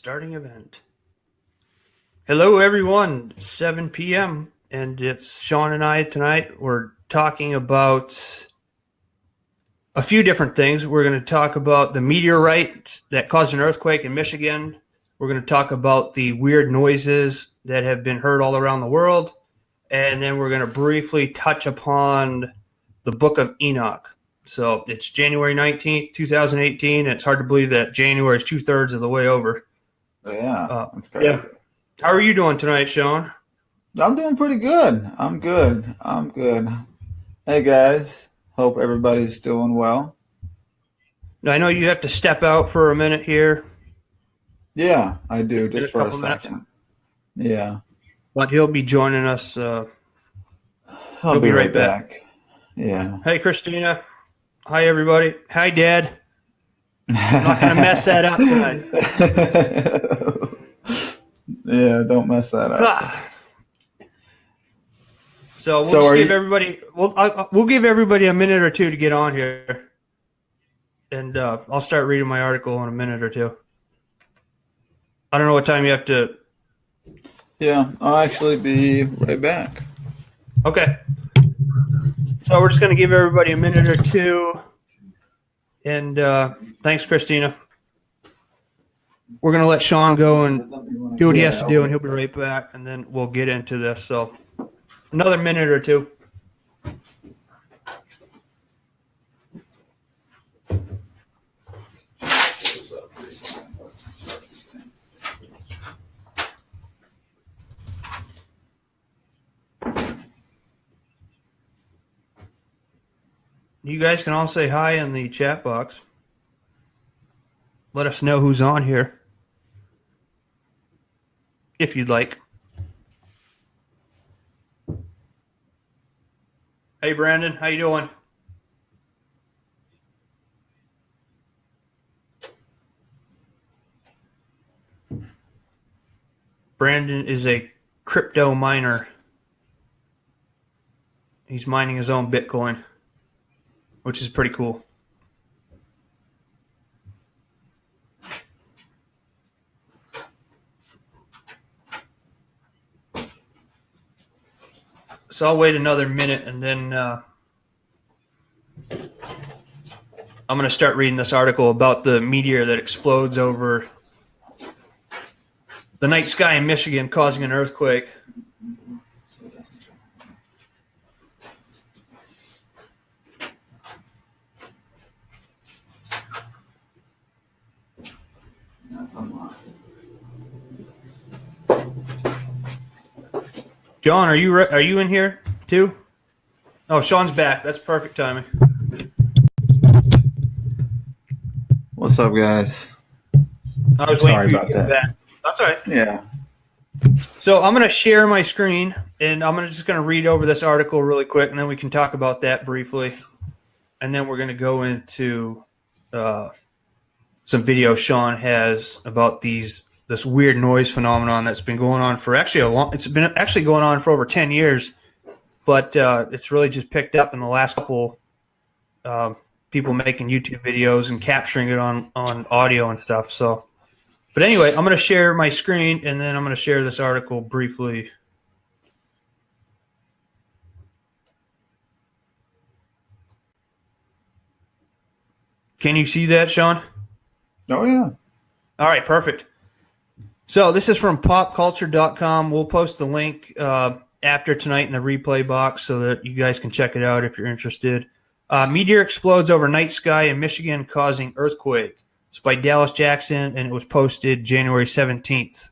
Starting event. Hello, everyone. It's 7 p.m. and it's Sean and I tonight. We're talking about a few different things. We're going to talk about the meteorite that caused an earthquake in Michigan. We're going to talk about the weird noises that have been heard all around the world. And then we're going to briefly touch upon the Book of Enoch. So it's January 19th, 2018. And it's hard to believe that January is 2/3 of the way over. Yeah, that's crazy. Yeah. How are you doing tonight, Sean? I'm doing pretty good. I'm good. Hey, guys. Hope everybody's doing well. I know you have to step out for a minute here. Yeah, I do, just for a couple minutes. second. Yeah. But he'll be joining us. I'll He'll be right back. Yeah. Hey, Christina. Hi, everybody. Hi, Dad. I'm not going to mess that up tonight. Yeah, don't mess that up. So we'll just give everybody. We'll give everybody a minute or two to get on here, and I'll start reading my article in a minute or two. I don't know what time you have to. Yeah, I'll actually be right back. Okay. So we're just going to give everybody a minute or two, and thanks, Christina. We're going to let Sean go and do what he has to do, and he'll be right back, and then we'll get into this. So another minute or two. You guys can all say hi in the chat box. Let us know who's on here, if you'd like. Hey, Brandon, how you doing? Brandon is a crypto miner. He's mining his own Bitcoin, which is pretty cool. So I'll wait another minute, and then I'm going to start reading this article about the meteor that explodes over the night sky in Michigan, causing an earthquake. John, are you in here too? Oh, Sean's back. That's perfect timing. What's up, guys? I was waiting for you to get back. That's all right. Yeah. So I'm going to share my screen, and I'm just going to read over this article really quick, and then we can talk about that briefly. And then we're going to go into some video Sean has about this weird noise phenomenon that's been going on for it's been actually going on for over 10 years, but it's really just picked up in the last couple people making YouTube videos and capturing it on audio and stuff. So, but anyway, I'm going to share my screen, and then I'm going to share this article briefly. Can you see that, Sean? Oh, yeah. All right, perfect. So this is from popculture.com. We'll post the link after tonight in the replay box so that you guys can check it out if you're interested. Meteor explodes over night sky in Michigan, causing earthquake. It's by Dallas Jackson, and it was posted January 17th.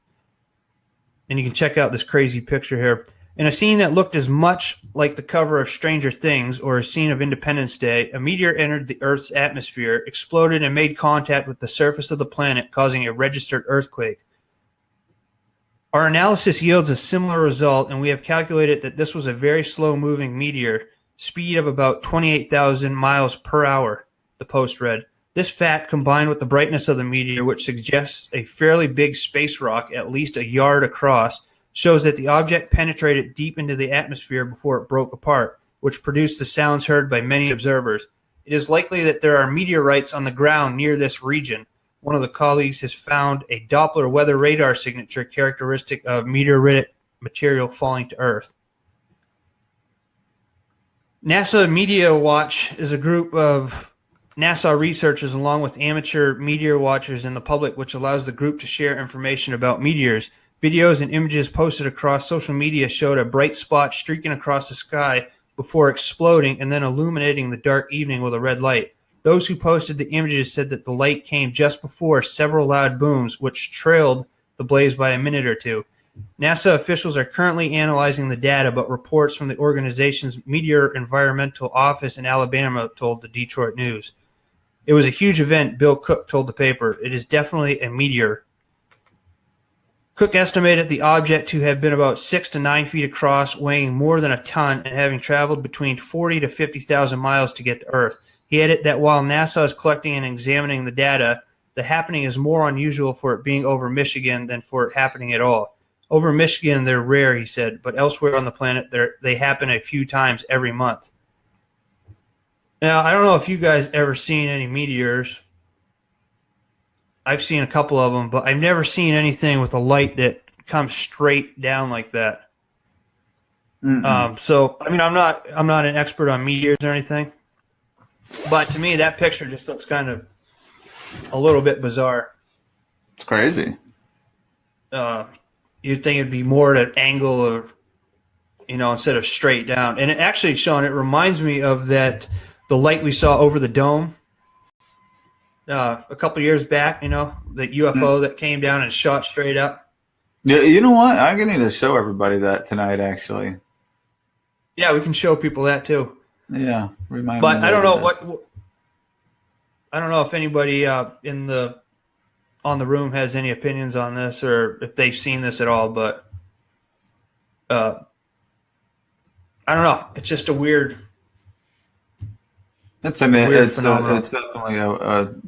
And you can check out this crazy picture here. In a scene that looked as much like the cover of Stranger Things or a scene of Independence Day, a meteor entered the Earth's atmosphere, exploded, and made contact with the surface of the planet, causing a registered earthquake. Our analysis yields a similar result, and we have calculated that this was a very slow-moving meteor, speed of about 28,000 miles per hour, the post read. This fact, combined with the brightness of the meteor, which suggests a fairly big space rock at least a yard across, shows that the object penetrated deep into the atmosphere before it broke apart, which produced the sounds heard by many observers. It is likely that there are meteorites on the ground near this region. one of the colleagues has found a Doppler weather radar signature characteristic of meteoritic material falling to Earth. NASA Media Watch is a group of NASA researchers along with amateur meteor watchers and the public, which allows the group to share information about meteors. Videos and images posted across social media showed a bright spot streaking across the sky before exploding and then illuminating the dark evening with a red light. Those who posted the images said that the light came just before several loud booms, which trailed the blaze by a minute or two. NASA officials are currently analyzing the data, but reports from the organization's Meteor Environmental Office in Alabama told the Detroit News. It was a huge event, Bill Cook told the paper. It is definitely a meteor. Cook estimated the object to have been about 6 to 9 feet across, weighing more than a ton, and having traveled between 40 to 50,000 miles to get to Earth. He added that while NASA is collecting and examining the data, the happening is more unusual for it being over Michigan than for it happening at all. Over Michigan, they're rare, he said, but elsewhere on the planet, they happen a few times every month. Now, I don't know if you guys ever seen any meteors. I've seen a couple of them, but I've never seen anything with a light that comes straight down like that. So, I mean, I'm not an expert on meteors or anything, but to me, that picture just looks kind of a little bit bizarre. It's crazy. You'd think it'd be more at an angle or, instead of straight down. And it actually, Sean, it reminds me of the light we saw over the dome a couple years back, the UFO that came down and shot straight up. Yeah, you know what? I'm going to need to show everybody that tonight, actually. Yeah, we can show people that too. Yeah, remind me. But I don't know I don't know if anybody on the room has any opinions on this or if they've seen this at all, but I don't know. It's just a weird. It's definitely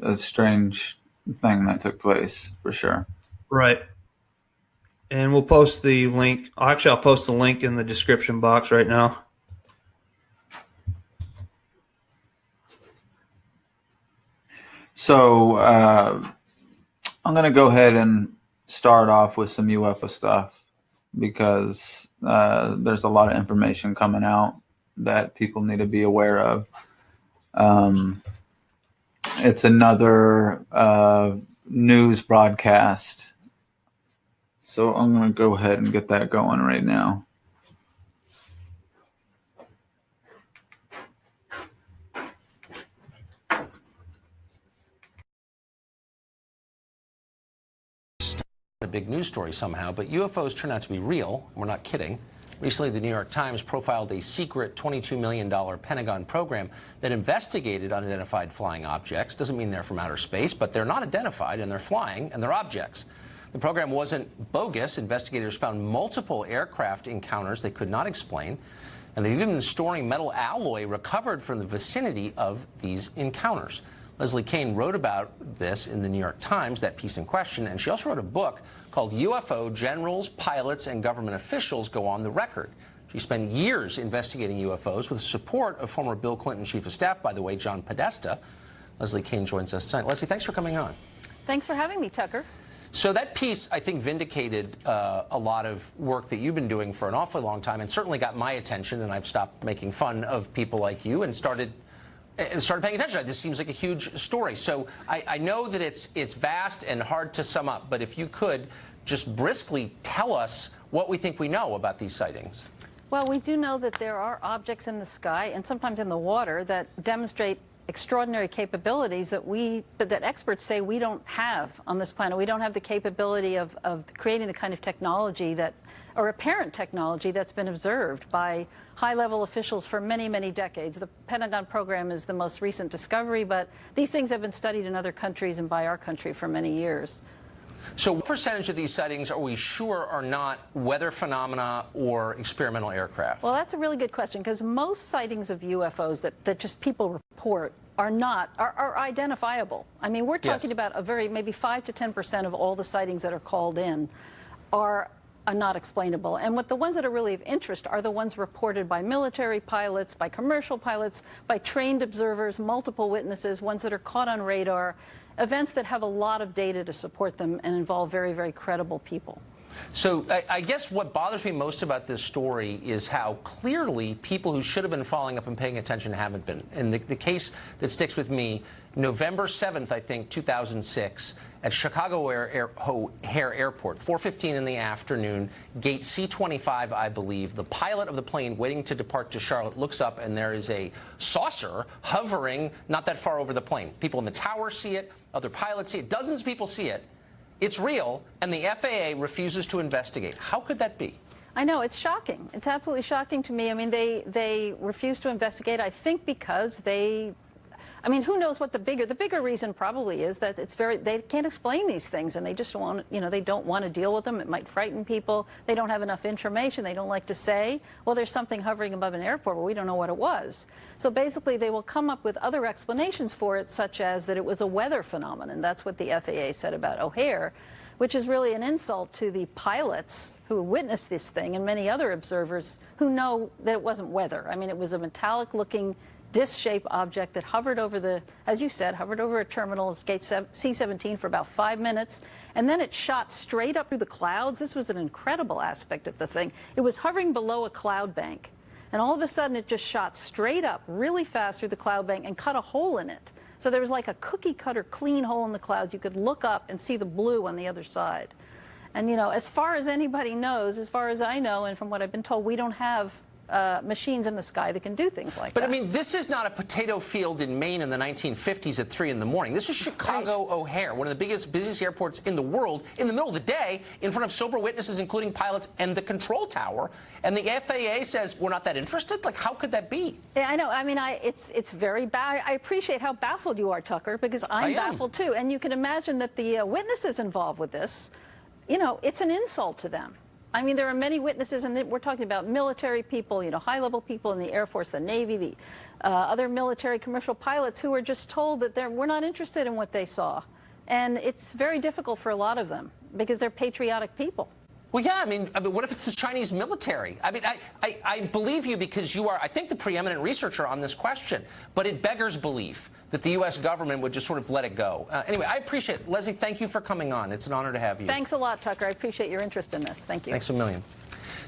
a strange thing that took place for sure. Right. And we'll post the link. Actually, I'll post the link in the description box right now. So I'm going to go ahead and start off with some UFO stuff because there's a lot of information coming out that people need to be aware of. It's another news broadcast. So I'm going to go ahead and get that going right now. A big news story somehow, but UFOs turn out to be real. We're not kidding. Recently, the New York Times profiled a secret $22 million Pentagon program that investigated unidentified flying objects. Doesn't mean they're from outer space, but they're not identified, and they're flying, and they're objects. The program wasn't bogus. Investigators found multiple aircraft encounters they could not explain, and they've even been storing metal alloy recovered from the vicinity of these encounters. Leslie Kean wrote about this in the New York Times, that piece in question, and she also wrote a book called UFO Generals, Pilots, and Government Officials Go on the Record. She spent years investigating UFOs with the support of former Bill Clinton Chief of Staff, by the way, John Podesta. Leslie Kean joins us tonight. Leslie, thanks for coming on. Thanks for having me, Tucker. So that piece, I think, vindicated a lot of work that you've been doing for an awfully long time and certainly got my attention, and I've stopped making fun of people like you and started paying attention. This seems like a huge story. So I know that it's vast and hard to sum up, but if you could just briskly tell us what we think we know about these sightings. Well, we do know that there are objects in the sky and sometimes in the water that demonstrate extraordinary capabilities that experts say we don't have on this planet. We don't have the capability of creating the kind of technology or apparent technology that's been observed by high-level officials for many, many decades. The Pentagon program is the most recent discovery, but these things have been studied in other countries and by our country for many years. So what percentage of these sightings are we sure are not weather phenomena or experimental aircraft? Well, that's a really good question, because most sightings of UFOs that just people report are identifiable. I mean, we're talking about maybe 5 to 10% of all the sightings that are called in are not explainable. And the ones that are really of interest are the ones reported by military pilots, by commercial pilots, by trained observers, multiple witnesses, ones that are caught on radar, events that have a lot of data to support them and involve very, very credible people. So I guess what bothers me most about this story is how clearly people who should have been following up and paying attention haven't been. And the case that sticks with me, November 7th, I think, 2006, at Chicago O'Hare Airport, 4:15 in the afternoon, gate C-25, I believe, the pilot of the plane waiting to depart to Charlotte looks up and there is a saucer hovering not that far over the plane. People in the tower see it, other pilots see it, dozens of people see it. It's real, and the FAA refuses to investigate. How could that be? I know, it's shocking. It's absolutely shocking to me. I mean, they refuse to investigate, I think because I mean, who knows what the bigger reason probably is that they can't explain these things and they just don't want, they don't want to deal with them. It might frighten people. They don't have enough information. They don't like to say, well, there's something hovering above an airport, but we don't know what it was. So basically they will come up with other explanations for it, such as that it was a weather phenomenon. That's what the FAA said about O'Hare, which is really an insult to the pilots who witnessed this thing and many other observers who know that it wasn't weather. I mean, it was a metallic looking disc-shaped object that hovered over as you said, hovered over a terminal, gate C-17 for about 5 minutes, and then it shot straight up through the clouds. This was an incredible aspect of the thing. It was hovering below a cloud bank, and all of a sudden it just shot straight up really fast through the cloud bank and cut a hole in it. So there was like a cookie cutter clean hole in the clouds. You could look up and see the blue on the other side. And as far as anybody knows, as far as I know, and from what I've been told, we don't have machines in the sky that can do things like that. But I mean, this is not a potato field in Maine in the 1950s at 3 in the morning. This is Chicago O'Hare, one of the busiest airports in the world, in the middle of the day, in front of sober witnesses, including pilots and the control tower. And the FAA says we're not that interested. Like, how could that be? Yeah, I know. I mean, it's very bad. I appreciate how baffled you are, Tucker, because I'm baffled too. And you can imagine that the witnesses involved with this, it's an insult to them. I mean, there are many witnesses, and we're talking about military people, high-level people in the Air Force, the Navy, the other military commercial pilots who are just told that we're not interested in what they saw. And it's very difficult for a lot of them because they're patriotic people. Well, yeah, I mean, what if it's the Chinese military? I mean, I believe you because you are, I think, the preeminent researcher on this question. But it beggars belief that the U.S. government would just sort of let it go. Anyway, I appreciate it. Leslie, thank you for coming on. It's an honor to have you. Thanks a lot, Tucker. I appreciate your interest in this. Thank you. Thanks a million.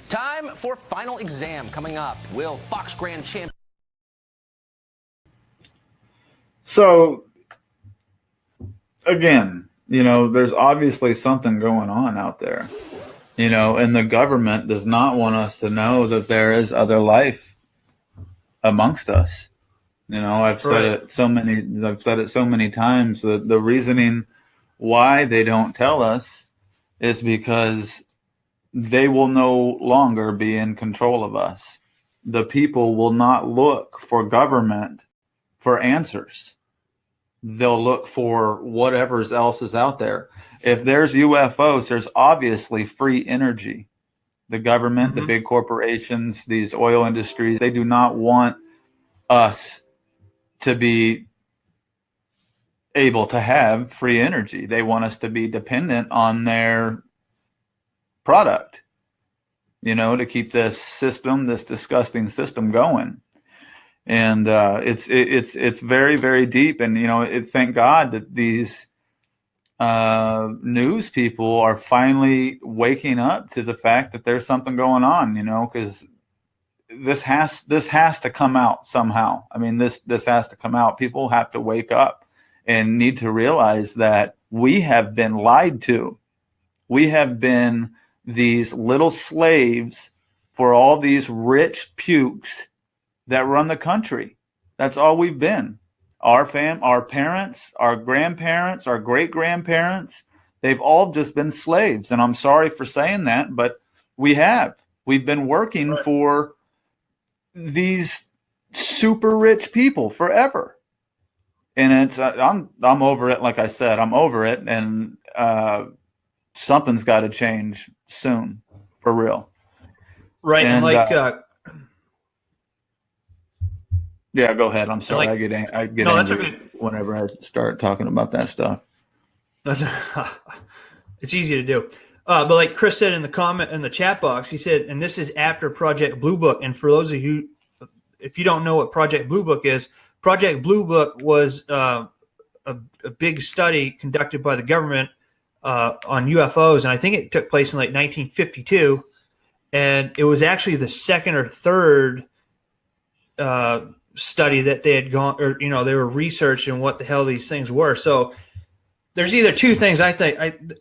Time for Final Exam coming up. Will Fox Grand Champion... So, again, there's obviously something going on out there. And the government does not want us to know that there is other life amongst us. I've said it so many times. The reasoning why they don't tell us is because they will no longer be in control of us. The people will not look for government for answers. They'll look for whatever else is out there. If there's UFOs, there's obviously free energy. The government, the big corporations, these oil industries, they do not want us to be able to have free energy. They want us to be dependent on their product, to keep this system, this disgusting system going. And it's very, very deep. And, thank God that these news people are finally waking up to the fact that there's something going on, because this has to come out somehow. I mean, this has to come out. People have to wake up and need to realize that we have been lied to. We have been these little slaves for all these rich pukes that run the country. That's all we've been. Our parents, our grandparents, our great-grandparents, they've all just been slaves. And I'm sorry for saying that, but we've been working for these super rich people forever. And I'm over it. Like I said, I'm over it. And something's got to change soon, for real. Right. And yeah, go ahead. I'm sorry. I get no, angry whenever I start talking about that stuff. It's easy to do. But like Chris said in the comment in the chat box, he said, and this is after Project Blue Book. And for those of you, if you don't know what Project Blue Book is, Project Blue Book was a big study conducted by the government on UFOs, and I think it took place in like 1952, and it was actually the second or third study that they had gone, or they were researching what the hell these things were. So there's either two things. I think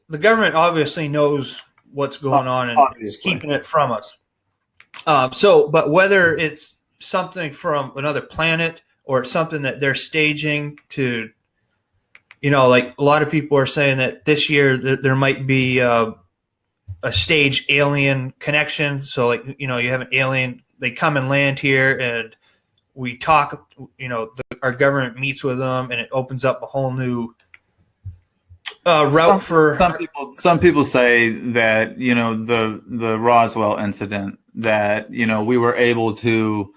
the government obviously knows what's going on and it's keeping it from us. But whether it's something from another planet or it's something that they're staging to, like a lot of people are saying that this year there might be a staged alien connection. So like, you have an alien, they come and land here and we talk, our government meets with them and it opens up a whole new route for some people say that the Roswell incident, that we were able to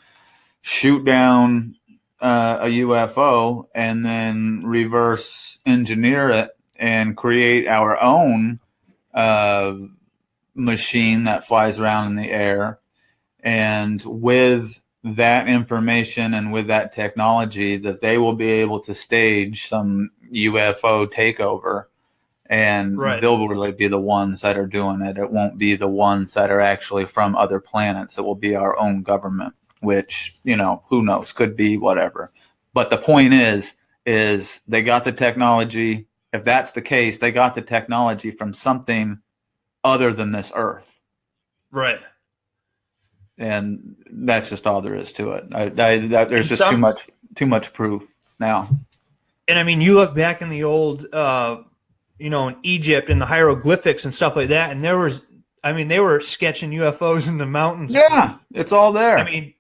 shoot down a UFO and then reverse engineer it and create our own machine that flies around in the air, and with that information and with that technology that they will be able to stage some UFO takeover. And they'll really be the ones that are doing it. It won't be the ones that are actually from other planets. It will be our own government, which, who knows, could be whatever. But the point is they got the technology. If that's the case, they got the technology from something other than this Earth. Right. And that's just all there is to it. There's just too much proof now. And I mean, you look back in the old, in Egypt and the hieroglyphics and stuff like that, and they were sketching UFOs in the mountains. Yeah, it's all there. I mean,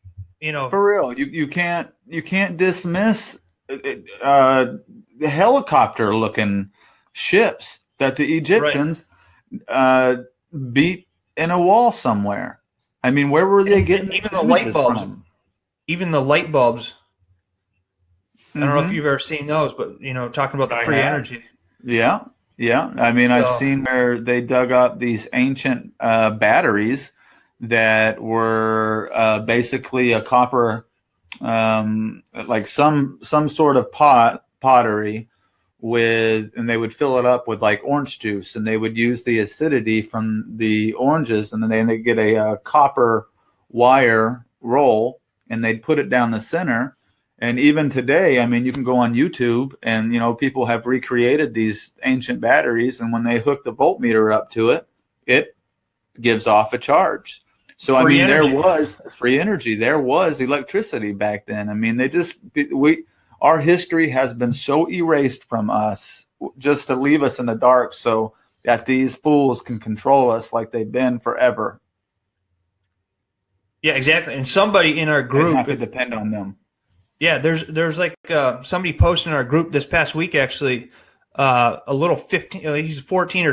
for real, you can't dismiss the helicopter looking ships that the Egyptians beat in a wall somewhere. I mean, where were they getting even the light bulbs? From? Even the light bulbs. I don't know if you've ever seen those, but talking about the free energy. Yeah. I mean, I've seen where they dug up these ancient batteries that were basically a copper, like some sort of pottery and they would fill it up with like orange juice, and they would use the acidity from the oranges, and then they get a copper wire roll, and they'd put it down the center. And even today, I mean, you can go on YouTube and, people have recreated these ancient batteries, and when they hook the voltmeter up to it, it gives off a charge. So, free energy. There was free energy. There was electricity back then. I mean, our history has been so erased from us just to leave us in the dark so that these fools can control us like they've been forever. Yeah, exactly. And somebody in our group, we have to depend on them. Yeah, there's like somebody posted in our group this past week, actually, a little 14 or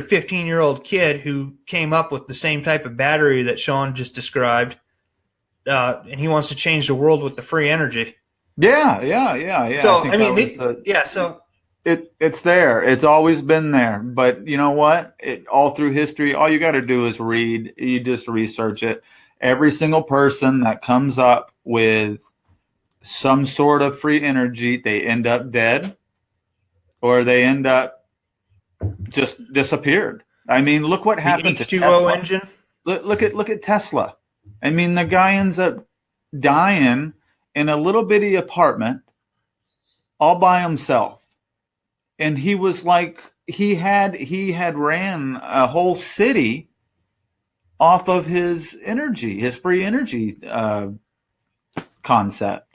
15-year-old kid who came up with the same type of battery that Sean just described, and he wants to change the world with the free energy. Yeah. So it's there. It's always been there. But you know what? All through history, all you got to do is read. You just research it. Every single person that comes up with some sort of free energy, they end up dead, or they end up just disappeared. I mean, look what happened to Tesla. Engine. Look at Tesla. I mean, the guy ends up dying in a little bitty apartment all by himself. And he was like, he had ran a whole city off of his energy, his free energy concept.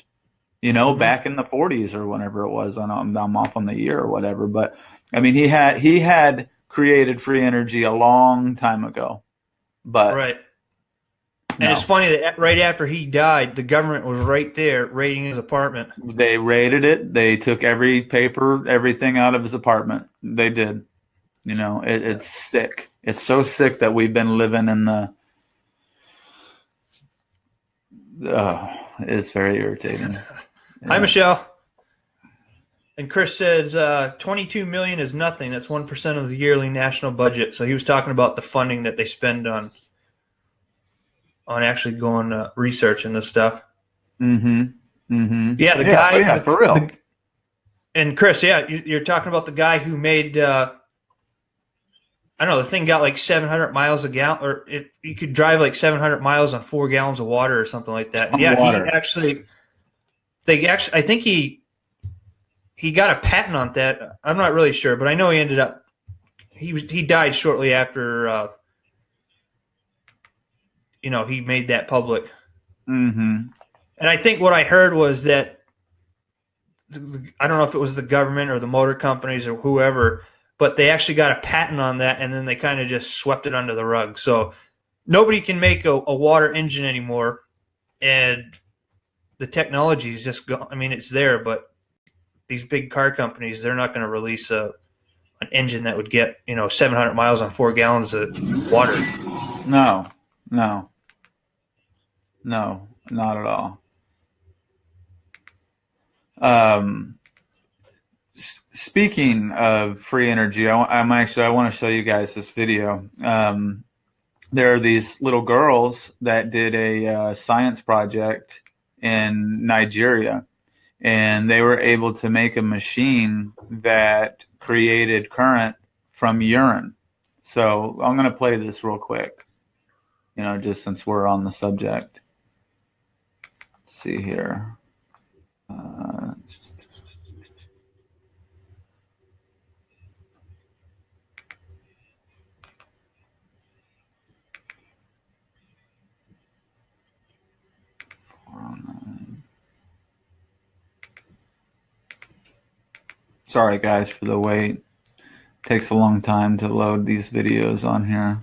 Back in the 40s or whenever it was. I'm off on the year or whatever, but I mean, he had created free energy a long time ago. But right. And it's funny that right after he died, the government was right there raiding his apartment. They raided it. They took every paper, everything out of his apartment. They did. It's sick. It's so sick that we've been living in the. It's very irritating. Yeah. Hi, Michelle. And Chris says 22 million is nothing. That's 1% of the yearly national budget. So he was talking about the funding that they spend on actually going researching this stuff. Mm-hmm. Mm-hmm. Yeah, the guy. For real. And Chris, yeah, you're talking about the guy who made, I don't know, the thing got like 700 miles a gallon, or you could drive like 700 miles on 4 gallons of water or something like that. And yeah, Water. I think he got a patent on that. I'm not really sure, but I know he died shortly after, he made that public. Mm-hmm. And I think what I heard was that, I don't know if it was the government or the motor companies or whoever, but they actually got a patent on that, and then they kind of just swept it under the rug. So nobody can make a water engine anymore, and the technology is just I mean, it's there, but these big car companies, they're not going to release an engine that would get 700 miles on 4 gallons of water. No, not at all. Speaking of free energy, I want to show you guys this video. There are these little girls that did a science project in Nigeria, and they were able to make a machine that created current from urine. So I'm going to play this real quick, just since we're on the subject. Let's see here. Sorry guys for the wait. Takes a long time to load these videos on here.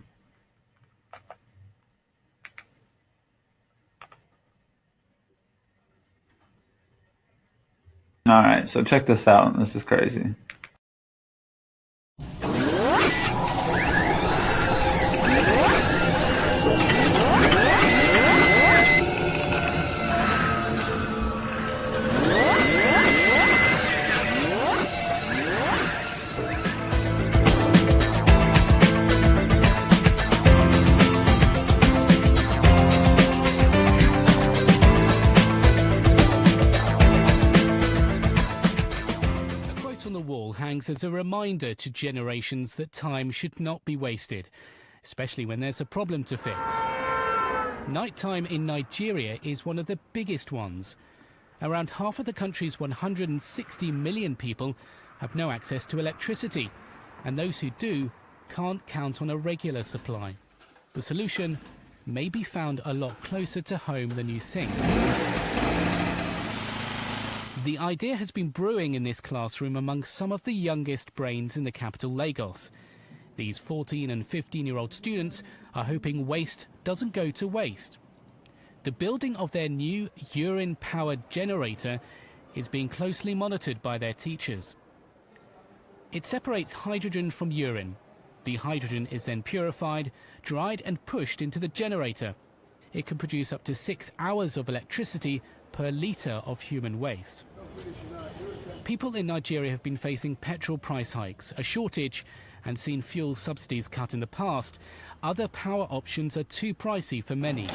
All right, so check this out. This is crazy. Hangs as a reminder to generations that time should not be wasted, especially when there's a problem to fix. Nighttime in Nigeria is one of the biggest ones. Around half of the country's 160 million people have no access to electricity, and those who do can't count on a regular supply. The solution may be found a lot closer to home than you think. The idea has been brewing in this classroom among some of the youngest brains in the capital, Lagos. These 14 and 15-year-old students are hoping waste doesn't go to waste. The building of their new urine-powered generator is being closely monitored by their teachers. It separates hydrogen from urine. The hydrogen is then purified, dried and pushed into the generator. It can produce up to 6 hours of electricity per litre of human waste. People in Nigeria have been facing petrol price hikes, a shortage, and seen fuel subsidies cut in the past. Other power options are too pricey for many.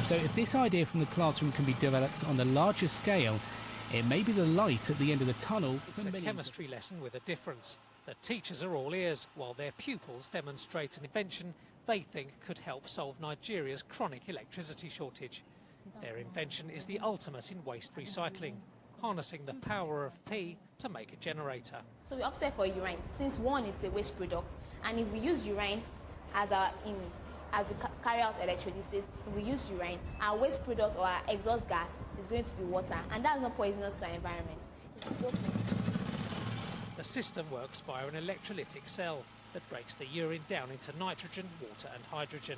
So if this idea from the classroom can be developed on a larger scale, it may be the light at the end of the tunnel. It's a chemistry lesson with a difference. The teachers are all ears, while their pupils demonstrate an invention they think could help solve Nigeria's chronic electricity shortage. Their invention is the ultimate in waste recycling, harnessing the power of P to make a generator. So we opted for urine, since one, it's a waste product, and if we use urine as we carry out electrolysis, if we use urine, our waste product or our exhaust gas is going to be water, and that's not poisonous to our environment. The system works via an electrolytic cell that breaks the urine down into nitrogen, water and hydrogen.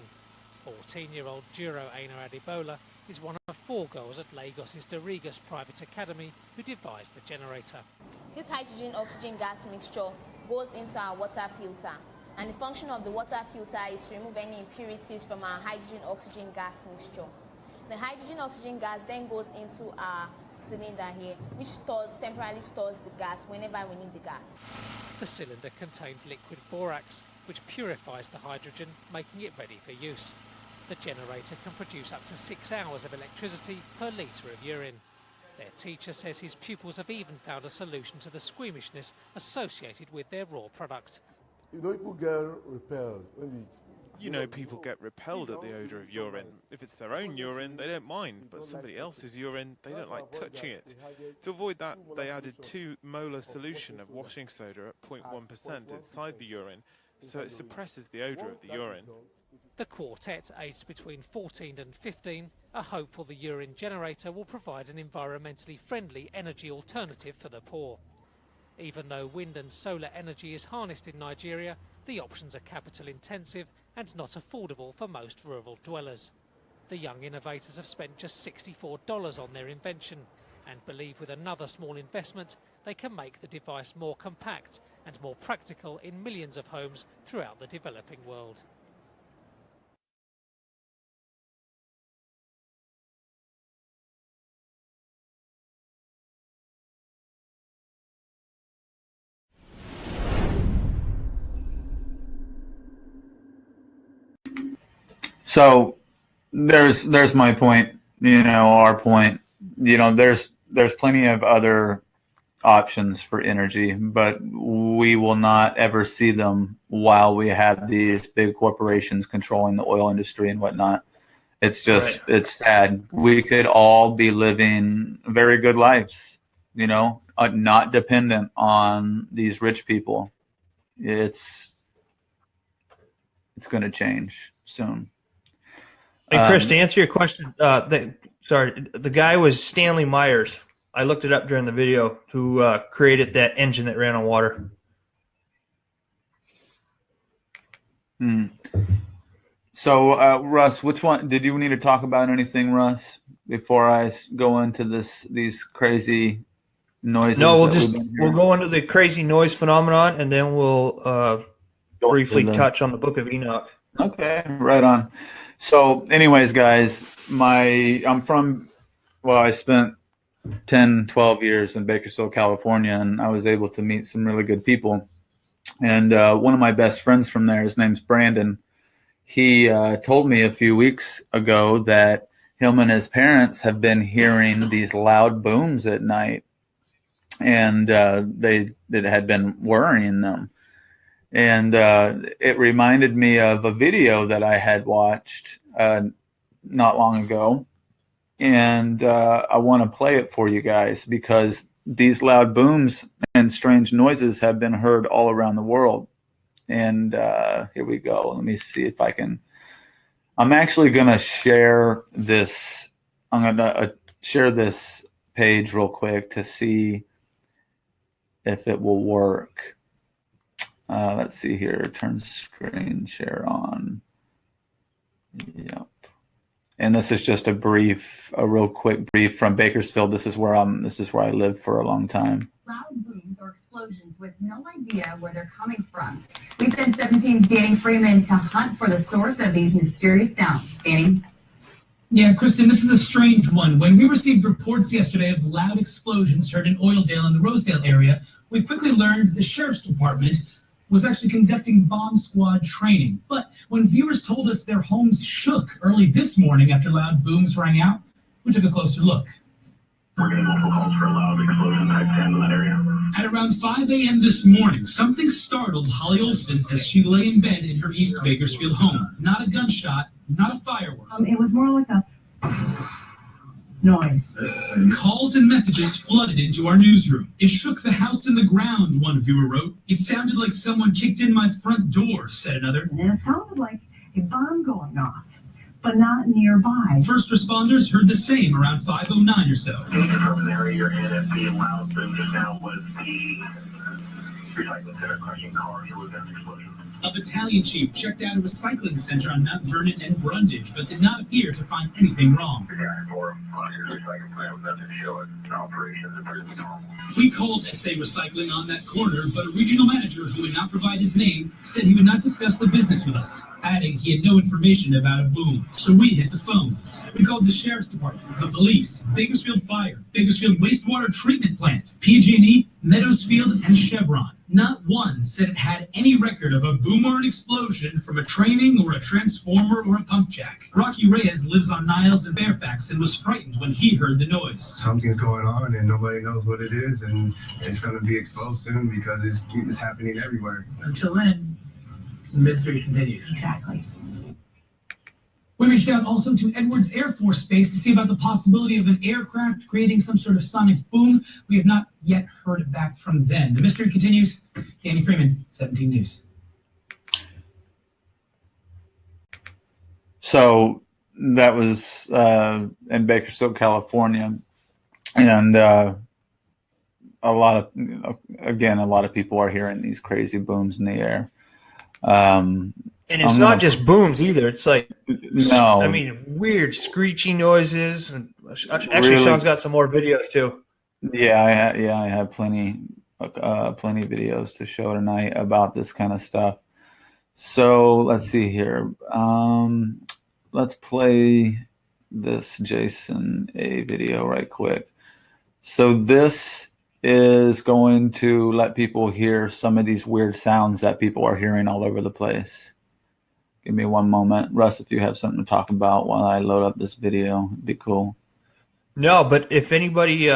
14-year-old Juro Aina Adebola is one of 4 girls at Lagos's Dorigas Private Academy who devised the generator. This hydrogen-oxygen gas mixture goes into our water filter, and the function of the water filter is to remove any impurities from our hydrogen-oxygen gas mixture. The hydrogen-oxygen gas then goes into our cylinder here, which temporarily stores the gas whenever we need the gas. The cylinder contains liquid borax, which purifies the hydrogen, making it ready for use. The generator can produce up to 6 hours of electricity per litre of urine. Their teacher says his pupils have even found a solution to the squeamishness associated with their raw product. People get repelled when people get repelled at the odour of urine. If it's their own urine, they don't mind, but somebody else's urine, they don't like touching it. To avoid that, they added 2 molar solution of washing soda at 0.1% inside the urine, so it suppresses the odour of the urine. The quartet, aged between 14 and 15, are hopeful the urine generator will provide an environmentally friendly energy alternative for the poor. Even though wind and solar energy is harnessed in Nigeria, the options are capital intensive and not affordable for most rural dwellers. The young innovators have spent just $64 on their invention and believe with another small investment they can make the device more compact and more practical in millions of homes throughout the developing world. So there's my point, our point. There's plenty of other options for energy, but we will not ever see them while we have these big corporations controlling the oil industry and whatnot. It's just, It's sad. We could all be living very good lives, not dependent on these rich people. It's going to change soon. Hey, Chris, to answer your question, the guy was Stanley Myers. I looked it up during the video, who created that engine that ran on water. So, Russ, which one did you need to talk about? Anything, Russ, before I go into these crazy noises? No, we'll go into the crazy noise phenomenon, and then we'll briefly touch on the Book of Enoch. Okay, right on. So anyways, guys, I spent 10, 12 years in Bakersfield, California, and I was able to meet some really good people. And one of my best friends from there, his name's Brandon, he told me a few weeks ago that him and his parents have been hearing these loud booms at night, and that had been worrying them. And it reminded me of a video that I had watched not long ago. And I want to play it for you guys because these loud booms and strange noises have been heard all around the world. And here we go. Let me see if I can. I'm actually going to share this. I'm going to share this page real quick to see if it will work. Let's see here. Turn screen share on. Yep. And this is just a real quick brief from Bakersfield. This is where I lived for a long time. Loud booms or explosions with no idea where they're coming from. We sent 17's Danny Freeman to hunt for the source of these mysterious sounds. Danny? Yeah, Kristen, this is a strange one. When we received reports yesterday of loud explosions heard in Oildale and the Rosedale area, we quickly learned the sheriff's department was actually conducting bomb squad training. But when viewers told us their homes shook early this morning after loud booms rang out, we took a closer look. We're getting multiple calls for a loud explosion type in that area. At around 5 a.m. this morning, something startled Holly Olson as she lay in bed in her East Bakersfield home. Not a gunshot, not a firework. It was more like a noise. Calls and messages flooded into our newsroom. It shook the house and the ground, one viewer wrote. It sounded like someone kicked in my front door, said another. And it sounded like a bomb going off, but not nearby. First responders heard the same around 5:09 or so. From the area you're in, and the loud boom just now was the recycling center crushing cars. Or was that an explosion? A battalion chief checked out a recycling center on Mount Vernon and Brundage, but did not appear to find anything wrong. We called SA Recycling on that corner, but a regional manager who would not provide his name said he would not discuss the business with us, adding he had no information about a boom. So we hit the phones. We called the sheriff's department, the police, Bakersfield Fire, Bakersfield Wastewater Treatment Plant, PG&E, Meadowsfield, and Chevron. Not one said it had any record of a boom or an explosion from a training or a transformer or a pump jack. Rocky Reyes lives on Niles and Fairfax and was frightened when he heard the noise. Something's going on and nobody knows what it is, and it's going to be exposed soon because it's happening everywhere. Until then, the mystery continues. Exactly. We reached out also to Edwards Air Force Base to see about the possibility of an aircraft creating some sort of sonic boom. We have not yet heard back from them. The mystery continues. Danny Freeman, 17 News. So that was in Bakersfield, California, and a lot of people are hearing these crazy booms in the air. And it's not just booms either. It's like, no, I mean, weird screechy noises. And actually, really, Sean's got some more videos too. Yeah, I have plenty of videos to show tonight about this kind of stuff. So let's see here. Let's play this Jason A video right quick. So this is going to let people hear some of these weird sounds that people are hearing all over the place. Give me one moment. Russ, if you have something to talk about while I load up this video, it'd be cool. No, but if anybody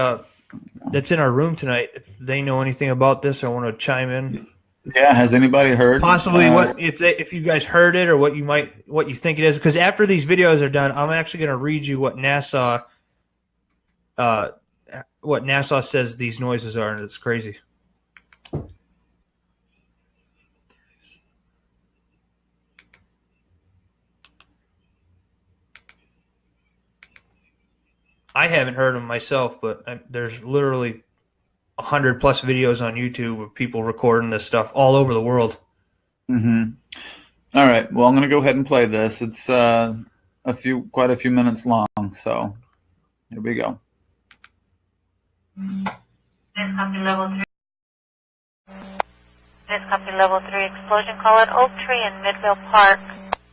that's in our room tonight, if they know anything about this or want to chime in. Yeah, has anybody heard? Possibly what if you guys heard it or what you think it is? Because after these videos are done, I'm actually going to read you what NASA says these noises are, and it's crazy. I haven't heard them myself, but there's literally 100+ videos on YouTube of people recording this stuff all over the world. Mm-hmm. All right. Well, I'm going to go ahead and play this. It's quite a few minutes long, so here we go. This copy level 3. This copy level 3 explosion call at Oak Tree in Midvale Park.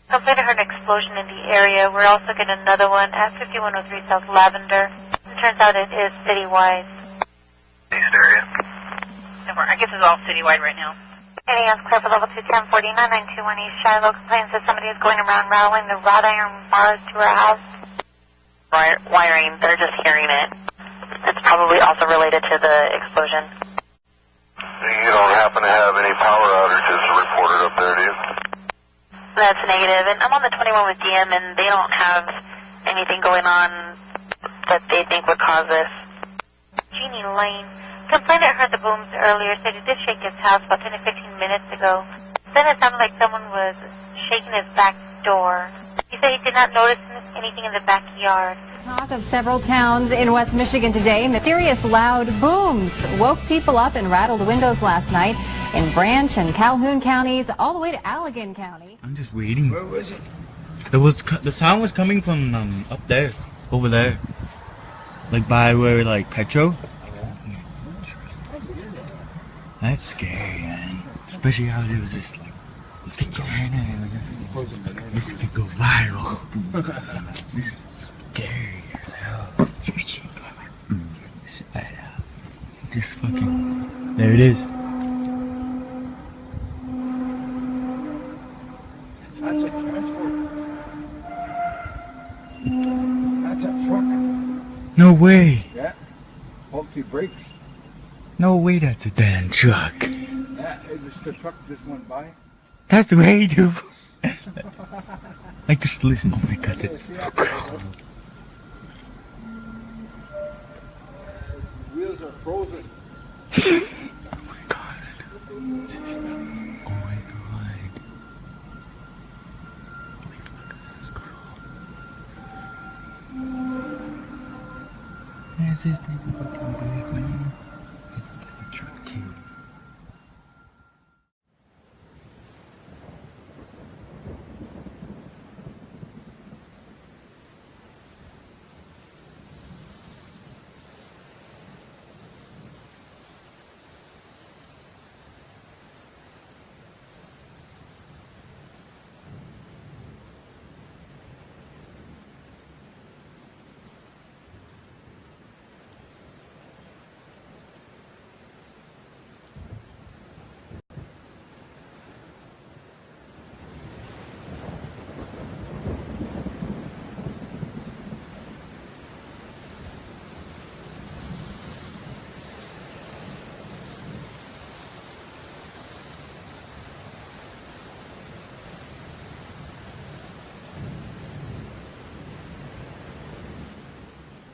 Complainant heard an explosion in the area. We're also getting another one at 5103 South Lavender. It turns out it is citywide. East area. I guess it's all citywide right now. NES clear for level 2 1049 921 East Shiloh. Complains that somebody is going around rattling the wrought iron bars to our house. Wiring, they're just hearing it. It's probably also related to the explosion. You don't happen to have any power outages reported up there, do you? That's negative, and I'm on the 21 with DM, and they don't have anything going on that they think would cause this. Jeannie Lane. Complainant heard the booms earlier, said he did shake his house about 10 to 15 minutes ago. Then it sounded like someone was shaking his back door. He said he did not notice anything in the backyard. Talk of several towns in West Michigan today. Mysterious loud booms woke people up and rattled windows last night in Branch and Calhoun counties, all the way to Allegan County. I'm just waiting. Where was it? The sound was coming from up there, over there, like by where Petro. That's scary, man. Especially how it was just like, this could go viral. This is scary as hell. Just fucking, there it is. That's a transport. That's a truck. No way. Yeah. Faulty brakes. No way that's a damn truck. Yeah, it's the truck just went by. That's way too... Like, just listen. Oh my god, that's so cool. Wheels are frozen. Oh my god. Oh my god. Holy fuck, this is cool. There's a fucking bike, man. That's a truck too.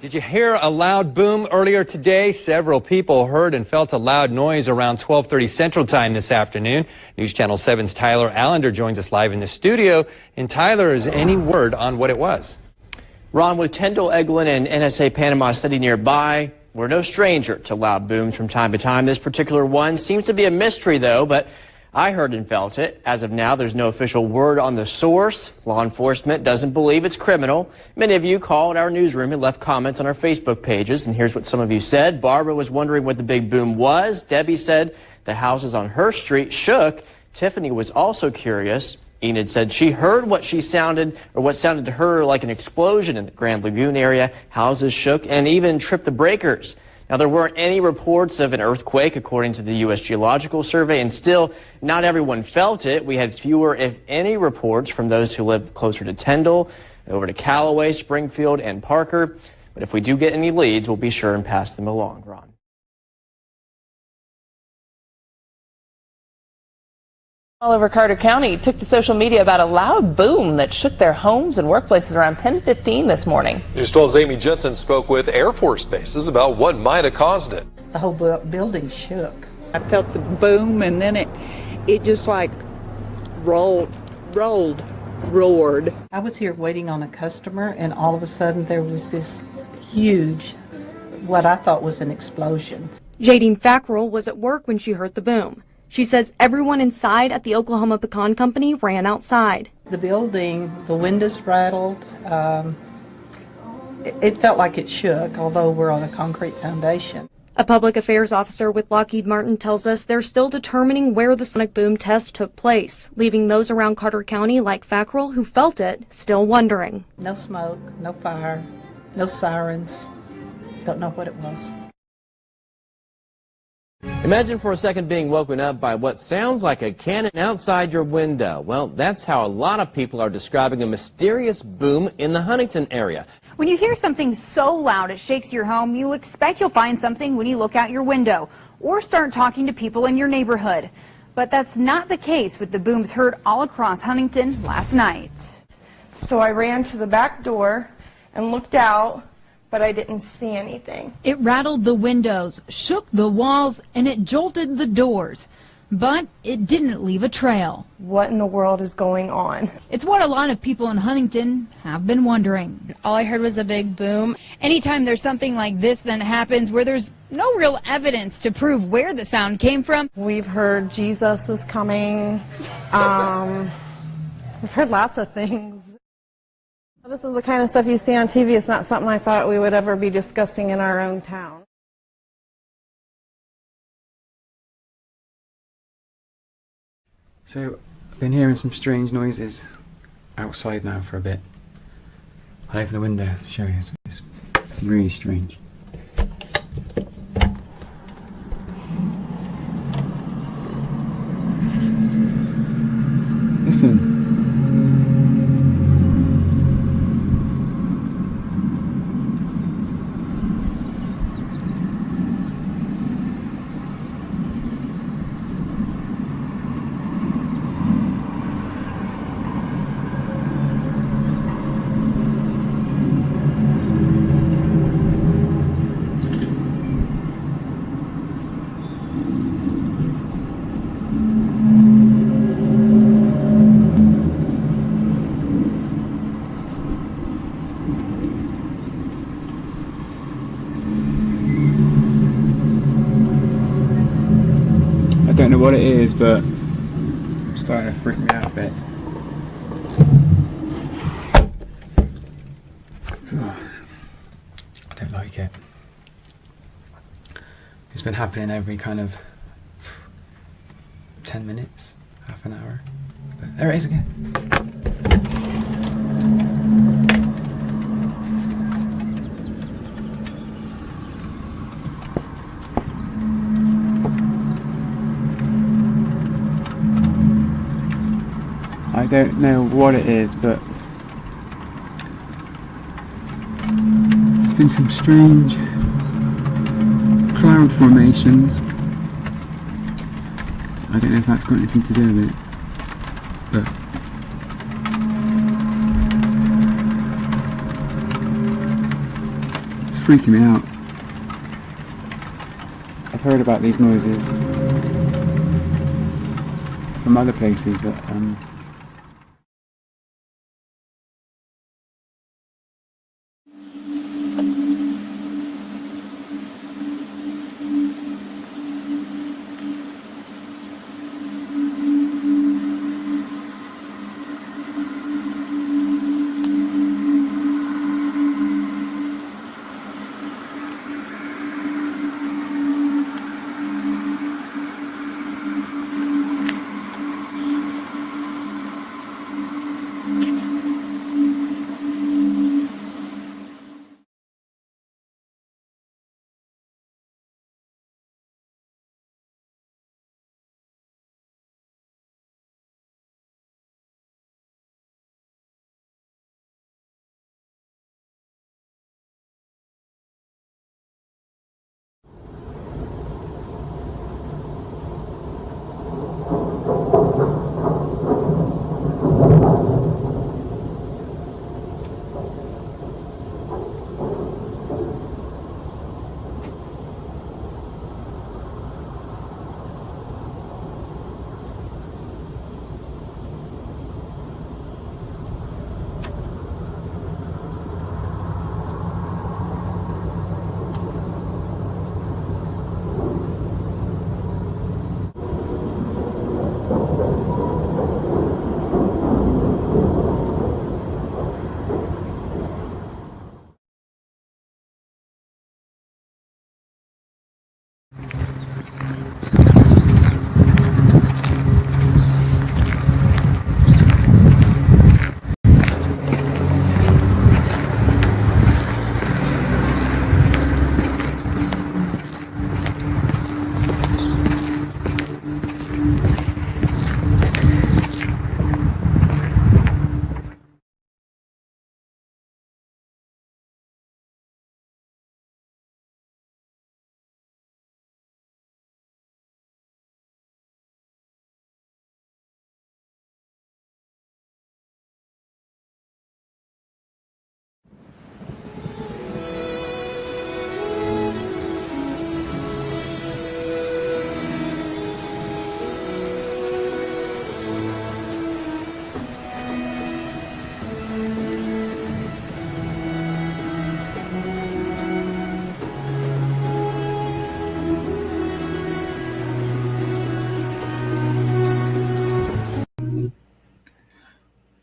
Did you hear a loud boom earlier today? Several people heard and felt a loud noise around 12:30 Central Time this afternoon. News Channel 7's Tyler Allender joins us live in the studio. And Tyler, is any word on what it was? Ron, with Tyndall, Eglin, and NSA Panama City nearby, we're no stranger to loud booms from time to time. This particular one seems to be a mystery, though, but I heard and felt it. As of now, there's no official word on the source. Law enforcement doesn't believe it's criminal. Many of you called our newsroom and left comments on our Facebook pages, and here's what some of you said. Barbara was wondering what the big boom was. Debbie said the houses on her street shook. Tiffany was also curious. Enid said she heard what sounded to her like an explosion in the Grand Lagoon area. Houses shook and even tripped the breakers. Now, there weren't any reports of an earthquake, according to the U.S. Geological Survey, and still, not everyone felt it. We had fewer, if any, reports from those who live closer to Tyndall, over to Callaway, Springfield, and Parker. But if we do get any leads, we'll be sure and pass them along, Ron. All over Carter County took to social media about a loud boom that shook their homes and workplaces around 10:15 this morning. News 12's Amy Jensen spoke with Air Force bases about what might have caused it. The whole building shook. I felt the boom, and then it just like roared. I was here waiting on a customer, and all of a sudden there was this huge, what I thought was an explosion. Jadine Fackrell was at work when she heard the boom. She says everyone inside at the Oklahoma Pecan Company ran outside. The building, the windows rattled. It felt like it shook, although we're on a concrete foundation. A public affairs officer with Lockheed Martin tells us they're still determining where the sonic boom test took place, leaving those around Carter County like Fackrell who felt it still wondering. No smoke, no fire, no sirens. Don't know what it was. Imagine for a second being woken up by what sounds like a cannon outside your window. Well, that's how a lot of people are describing a mysterious boom in the Huntington area. When you hear something so loud it shakes your home, you expect you'll find something when you look out your window or start talking to people in your neighborhood. But that's not the case with the booms heard all across Huntington last night. So I ran to the back door and looked out, but I didn't see anything. It rattled the windows, shook the walls, and it jolted the doors. But it didn't leave a trail. What in the world is going on? It's what a lot of people in Huntington have been wondering. All I heard was a big boom. Anytime there's something like this that happens where there's no real evidence to prove where the sound came from. We've heard Jesus is coming. We've heard lots of things. This is the kind of stuff you see on TV. It's not something I thought we would ever be discussing in our own town. So, I've been hearing some strange noises outside now for a bit. I'll open the window to show you. It's really strange. Listen. I don't know what it is, but it's starting to freak me out a bit. I don't like it. It's been happening every kind of 10 minutes, half an hour. But there it is again. I don't know what it is, but there's been some strange cloud formations. I don't know if that's got anything to do with it, but freaking me out. I've heard about these noises from other places, but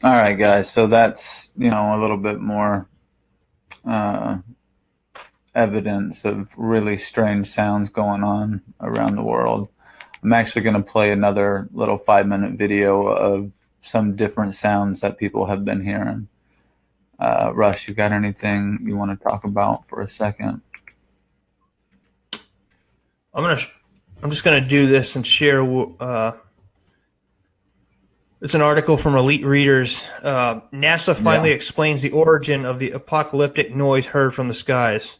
All right, guys. So that's, a little bit more evidence of really strange sounds going on around the world. I'm actually going to play another little 5-minute video of some different sounds that people have been hearing. Russ, you got anything you want to talk about for a second? I'm just gonna do this and share. It's an article from Elite Readers. NASA finally explains the origin of the apocalyptic noise heard from the skies.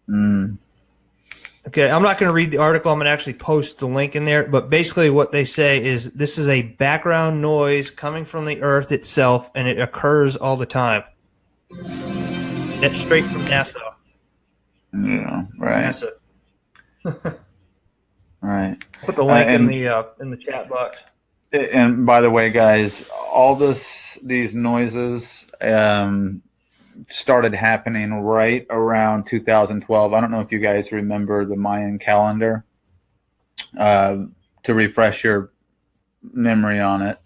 Okay, I'm not going to read the article. I'm going to actually post the link in there. But basically what they say is this is a background noise coming from the Earth itself, and it occurs all the time. That's straight from NASA. Yeah, right. NASA. Right. Put the link in the chat box. And by the way, guys, all these noises started happening right around 2012. I don't know if you guys remember the Mayan calendar. To refresh your memory on it,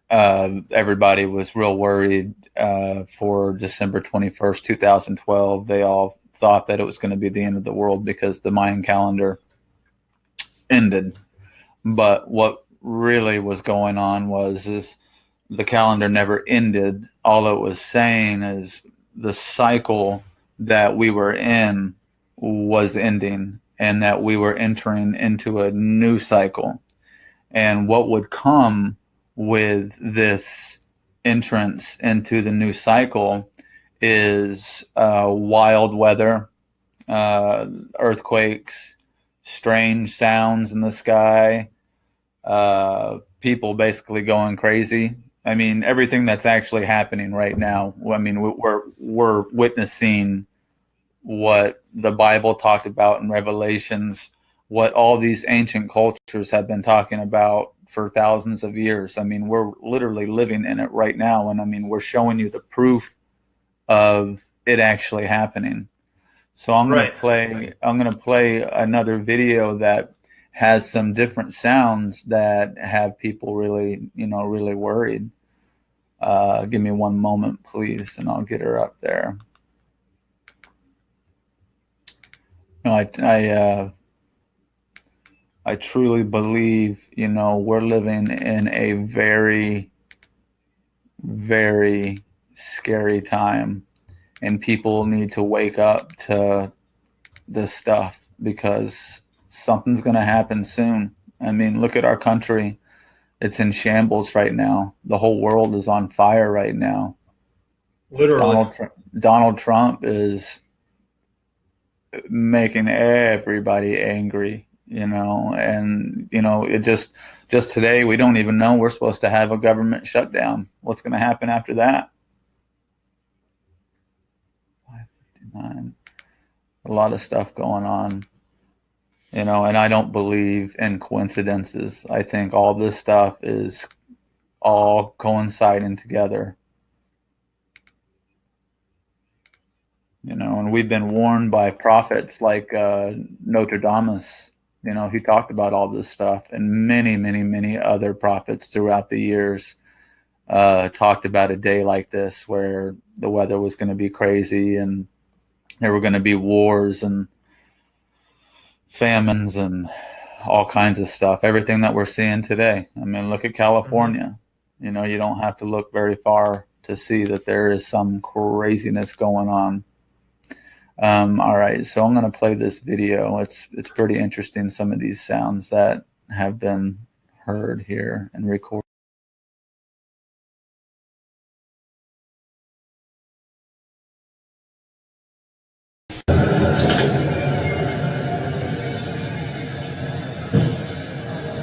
everybody was real worried for December 21st, 2012. They all thought that it was going to be the end of the world because the Mayan calendar ended. But what really was going on is the calendar never ended. All it was saying is the cycle that we were in was ending and that we were entering into a new cycle. And what would come with this entrance into the new cycle is wild weather, earthquakes, strange sounds in the sky, people basically going crazy. I mean, everything that's actually happening right now. I mean, we're witnessing what the Bible talked about in Revelations, what all these ancient cultures have been talking about for thousands of years. I mean, we're literally living in it right now. And I mean, we're showing you the proof of it actually happening. So I'm going to play another video that has some different sounds that have people really, really worried. Give me one moment, please, and I'll get her up there. I truly believe, we're living in a very, very scary time, and people need to wake up to this stuff because something's going to happen soon. I mean, look at our country. It's in shambles right now. The whole world is on fire right now. Literally. Donald Trump is making everybody angry, and it just today, we don't even know we're supposed to have a government shutdown. What's going to happen after that? 5:59. A lot of stuff going on, and I don't believe in coincidences. I think all this stuff is all coinciding together. And we've been warned by prophets like Nostradamus. He talked about all this stuff, and many, many, many other prophets throughout the years talked about a day like this where the weather was going to be crazy and there were going to be wars and famines and all kinds of stuff. Everything that we're seeing today. I mean, look at California. You don't have to look very far to see that there is some craziness going on. All right, so I'm going to play this video. It's pretty interesting, some of these sounds that have been heard here and recorded.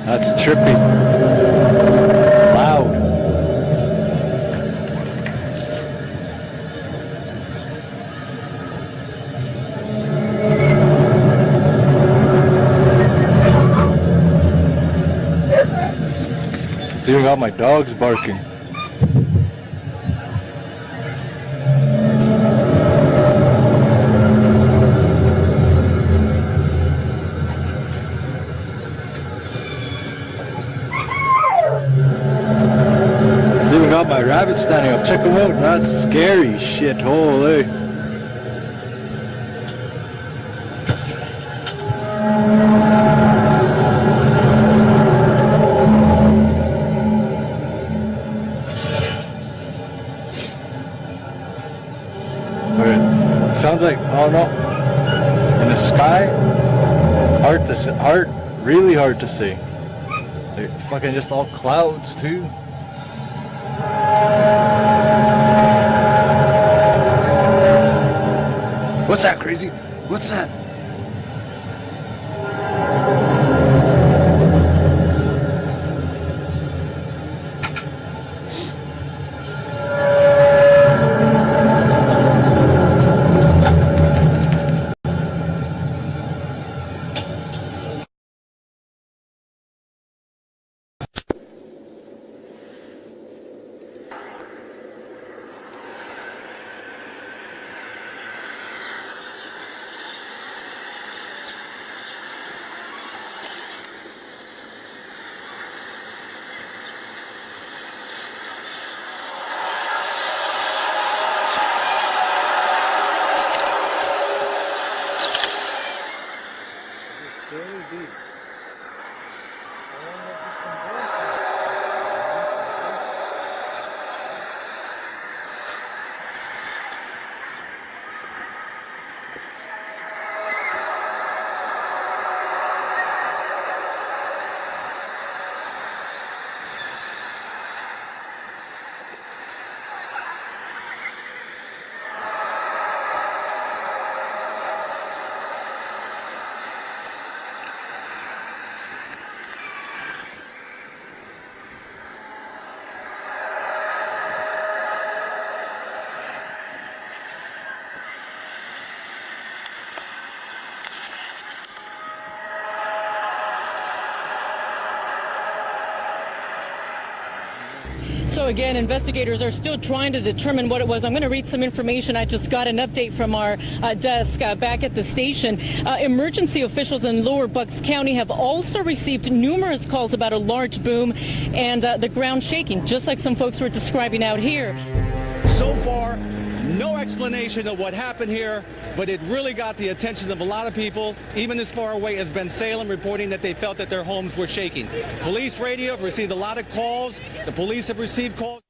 That's trippy. It's loud. It's even got my dogs barking. It's even got my rabbits standing up. Check them out. That's scary shit. Holy. Sounds like, oh no, in the sky, hard to see, really hard to see. They're fucking just all clouds too. What's that, crazy? What's that? So again, investigators are still trying to determine what it was. I'm going to read some information. I just got an update from our desk back at the station. Emergency officials in Lower Bucks County have also received numerous calls about a large boom and the ground shaking, just like some folks were describing out here. So far, no explanation of what happened here, but it really got the attention of a lot of people, even as far away as Ben Salem, reporting that they felt that their homes were shaking. Police radio have received a lot of calls. The police have received calls.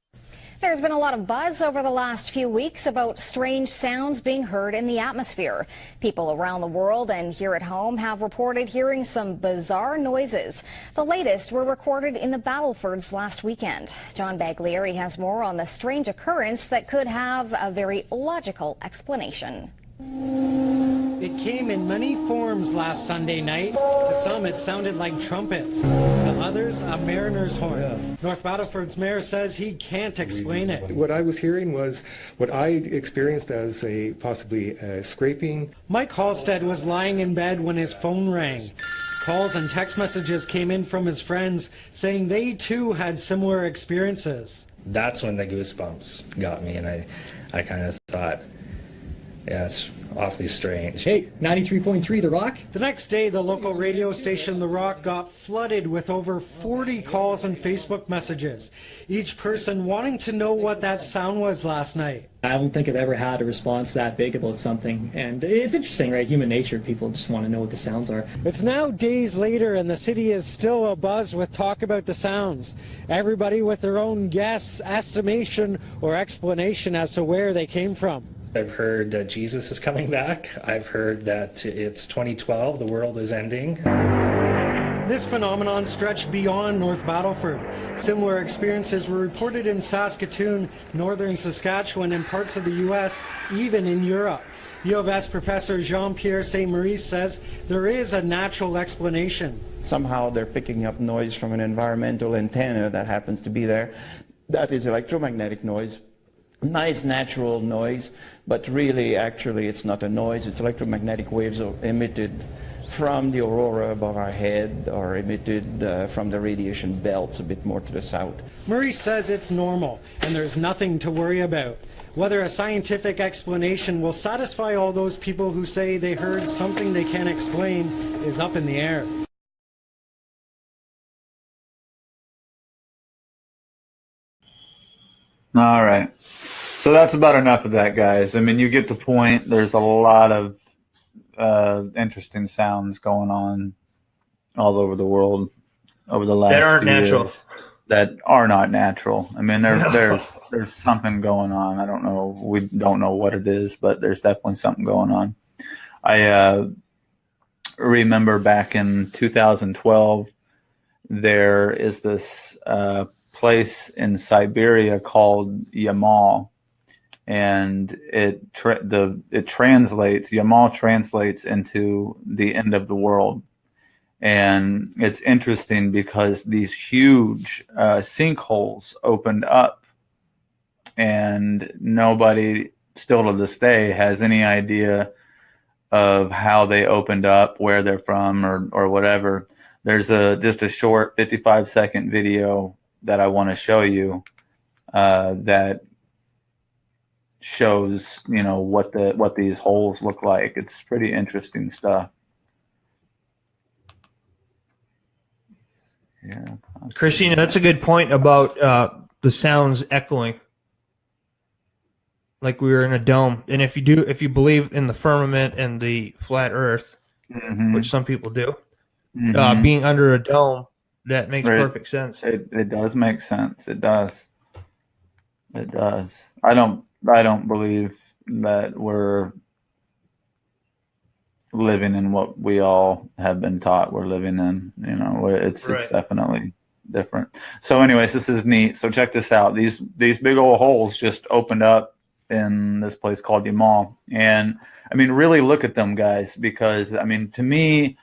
There's been a lot of buzz over the last few weeks about strange sounds being heard in the atmosphere. People around the world and here at home have reported hearing some bizarre noises. The latest were recorded in the Battlefords last weekend. John Baglieri has more on the strange occurrence that could have a very logical explanation. It came in many forms last Sunday night. To some, it sounded like trumpets. To others, a mariner's horn. North Battleford's mayor says he can't explain it. What I was hearing was what I experienced as possibly scraping. Mike Halstead was lying in bed when his phone rang. Calls and text messages came in from his friends saying they too had similar experiences. That's when the goosebumps got me, and I kind of thought, yeah, it's awfully strange. Hey, 93.3 The Rock? The next day, the local radio station The Rock got flooded with over 40 calls and Facebook messages, each person wanting to know what that sound was last night. I don't think I've ever had a response that big about something, and it's interesting, right? Human nature, people just want to know what the sounds are. It's now days later, and the city is still abuzz with talk about the sounds. Everybody with their own guess, estimation, or explanation as to where they came from. I've heard that Jesus is coming back. I've heard that it's 2012, the world is ending. This phenomenon stretched beyond North Battleford. Similar experiences were reported in Saskatoon, northern Saskatchewan, and parts of the U.S., even in Europe. U of S professor Jean-Pierre Saint-Maurice says there is a natural explanation. Somehow they're picking up noise from an environmental antenna that happens to be there. That is electromagnetic noise. Nice natural noise, but really, actually, it's not a noise. It's electromagnetic waves emitted from the aurora above our head or emitted from the radiation belts a bit more to the south. Maurice says it's normal, and there's nothing to worry about. Whether a scientific explanation will satisfy all those people who say they heard something they can't explain is up in the air. All right. So that's about enough of that, guys. I mean, you get the point. There's a lot of interesting sounds going on all over the world over the last that aren't few natural. years that are not natural. I mean, there's something going on. I don't know. We don't know what it is, but there's definitely something going on. I remember back in 2012, there is this place in Siberia called Yamal, and it translates, Yamal translates into the end of the world. And it's interesting because these huge sinkholes opened up, and nobody still to this day has any idea of how they opened up, where they're from, or whatever. There's just a short 55-second video that I want to show you that shows, what these holes look like. It's pretty interesting stuff. Yeah, Christina, that's a good point about the sounds echoing, like we were in a dome. And if you believe in the firmament and the flat Earth, which some people do, being under a dome, that makes perfect sense. It does make sense. It does. It does. I don't believe that we're living in what we all have been taught we're living in. It's definitely different. So anyways, this is neat. So check this out. These big old holes just opened up in this place called Yamal. And I mean, really look at them, guys, because I mean, to me,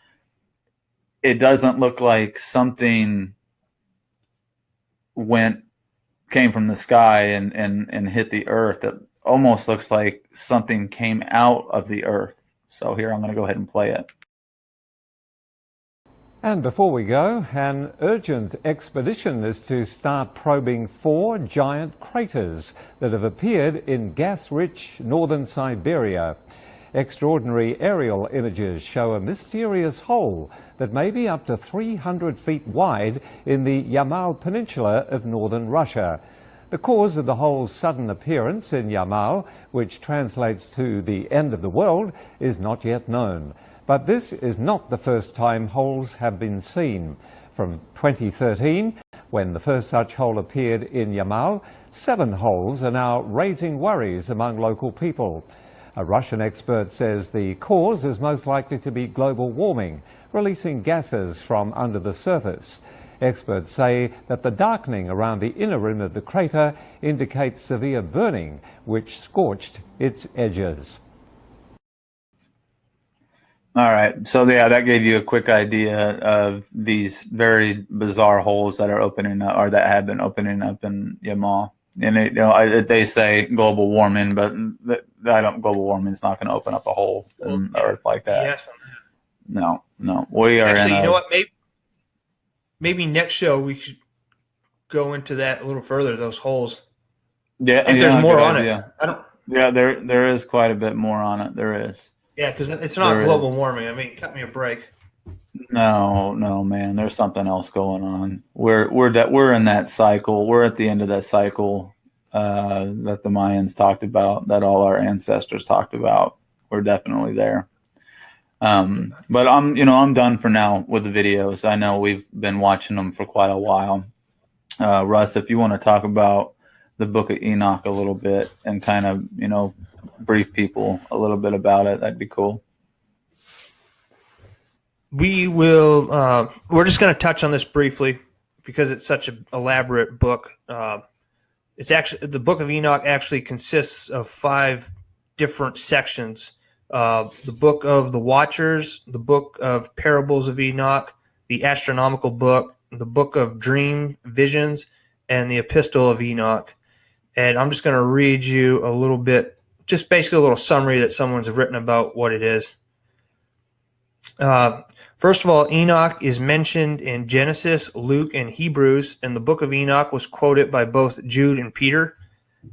it doesn't look like something came from the sky and hit the earth. It almost looks like something came out of the earth. So here, I'm going to go ahead and play it. And before we go, an urgent expedition is to start probing 4 giant craters that have appeared in gas-rich northern Siberia. Extraordinary aerial images show a mysterious hole that may be up to 300 feet wide in the Yamal Peninsula of northern Russia. The cause of the hole's sudden appearance in Yamal, which translates to the end of the world, is not yet known. But this is not the first time holes have been seen. From 2013, when the first such hole appeared in Yamal, 7 holes are now raising worries among local people. A Russian expert says the cause is most likely to be global warming, releasing gases from under the surface. Experts say that the darkening around the inner rim of the crater indicates severe burning, which scorched its edges. All right. So, yeah, that gave you a quick idea of these very bizarre holes that are opening up, or that have been opening up in Yamal. And they say global warming, but global warming is not going to open up a hole in the earth like that. Yes. No. We are actually. In You know what? Maybe next show we should go into that a little further. Those holes. Yeah. If there's more on idea. it. I don't. Yeah, there is quite a bit more on it. There is. Yeah, because it's not global warming. I mean, cut me a break. No, man. There's something else going on. We're in that cycle. We're at the end of that cycle that the Mayans talked about, that all our ancestors talked about. We're definitely there. But I'm done for now with the videos. I know we've been watching them for quite a while. Russ, if you want to talk about the Book of Enoch a little bit and kind of, brief people a little bit about it, that'd be cool. We will. We're just going to touch on this briefly because it's such an elaborate book. It's actually the Book of Enoch actually consists of 5 different sections. The Book of the Watchers, the Book of Parables of Enoch, the Astronomical Book, the Book of Dream Visions, and the Epistle of Enoch. And I'm just going to read you a little bit, just basically a little summary that someone's written about what it is. First of all, Enoch is mentioned in Genesis, Luke, and Hebrews, and the Book of Enoch was quoted by both Jude and Peter.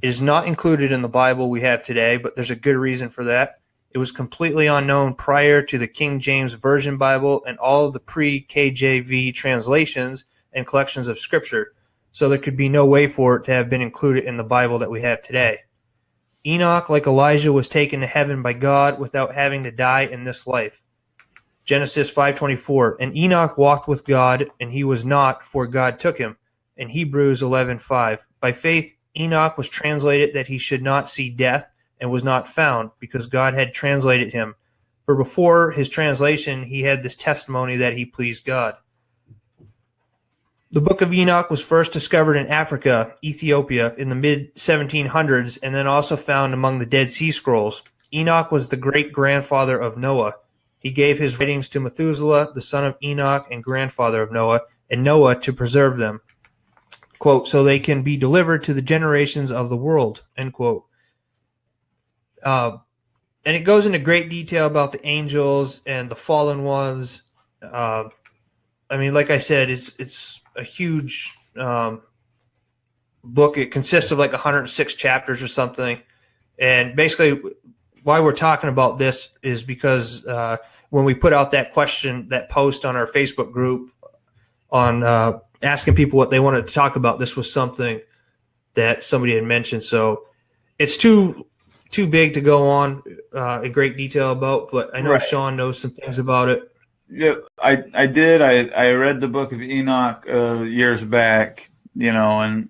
It is not included in the Bible we have today, but there's a good reason for that. It was completely unknown prior to the King James Version Bible and all of the pre-KJV translations and collections of Scripture, so there could be no way for it to have been included in the Bible that we have today. Enoch, like Elijah, was taken to heaven by God without having to die in this life. Genesis 5:24, and Enoch walked with God, and he was not, for God took him. In Hebrews 11:5, by faith Enoch was translated that he should not see death, and was not found, because God had translated him. For before his translation he had this testimony that he pleased God. The Book of Enoch was first discovered in Africa, Ethiopia, in the mid-1700s, and then also found among the Dead Sea Scrolls. Enoch was the great-grandfather of Noah. He gave his writings to Methuselah, the son of Enoch and grandfather of Noah, and Noah to preserve them, quote, so they can be delivered to the generations of the world, end quote. And it goes into great detail about the angels and the fallen ones. I mean, like I said, it's a huge book. It consists of like 106 chapters or something. And basically why we're talking about this is because when we put out that question, that post on our Facebook group on asking people what they wanted to talk about, this was something that somebody had mentioned. So it's too big to go on in great detail about, but I know right. Sean knows some things about it. Yeah, I did. I read the Book of Enoch years back, and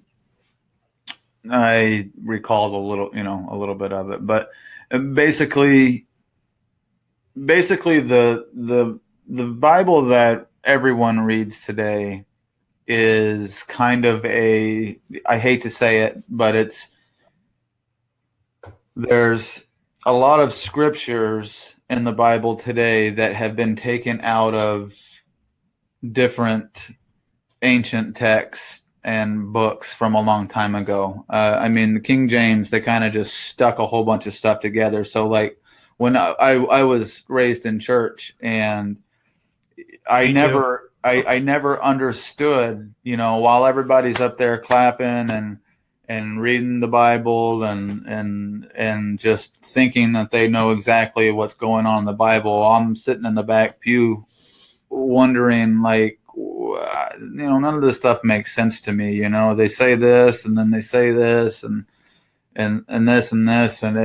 I recalled a little bit of it. But basically the Bible that everyone reads today is kind of I hate to say it, but there's a lot of scriptures in the Bible today that have been taken out of different ancient texts and books from a long time ago. I mean, the King James, they kind of just stuck a whole bunch of stuff together. So like when I was raised in church, and I never I never understood, while everybody's up there clapping and reading the Bible and just thinking that they know exactly what's going on in the Bible, I'm sitting in the back pew wondering, like, none of this stuff makes sense to me. They say this and then they say this and this and this, and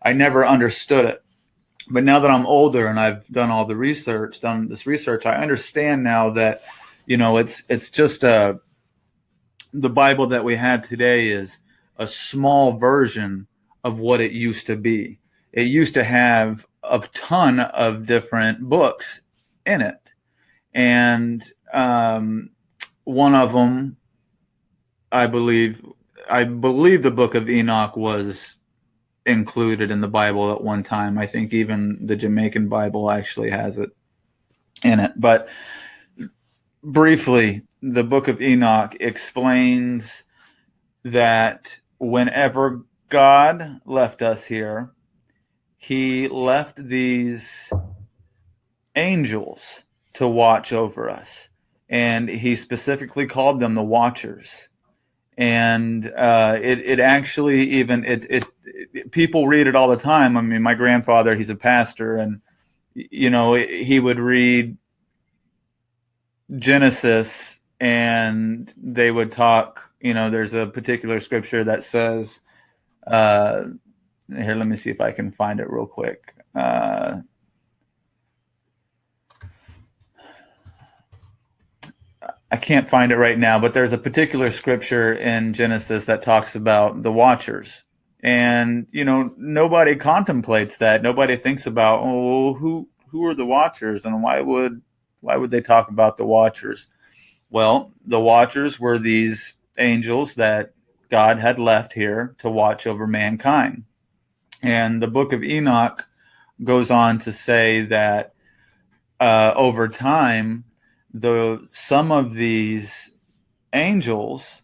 I never understood it. But now that I'm older and I've done this research, I understand now that, it's just the Bible that we have today is a small version of what it used to be. It used to have a ton of different books in it. And one of them, I believe the book of Enoch was included in the Bible at one time. I think even the Jamaican Bible actually has it in it. But briefly, the book of Enoch explains that whenever God left us here, he left these angels to watch over us. And he specifically called them the Watchers. And it actually even people read it all the time. I mean, my grandfather, he's a pastor, and he would read Genesis and they would talk. There's a particular scripture that says, here, let me see if I can find it real quick. I can't find it right now, but there's a particular scripture in Genesis that talks about the Watchers. And, nobody contemplates that. Nobody thinks about, who are the Watchers and why would they talk about the Watchers? Well, the Watchers were these angels that God had left here to watch over mankind. And the book of Enoch goes on to say that over time, some of these angels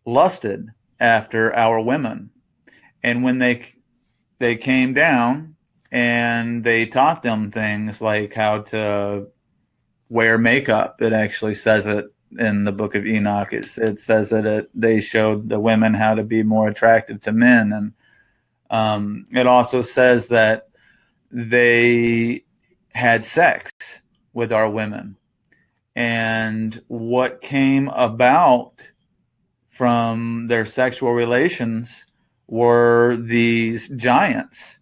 lusted after our women, and when they came down and they taught them things like how to wear makeup. It actually says it in the book of Enoch. It says that they showed the women how to be more attractive to men, and it also says that they had sex with our women. And what came about from their sexual relations were these giants.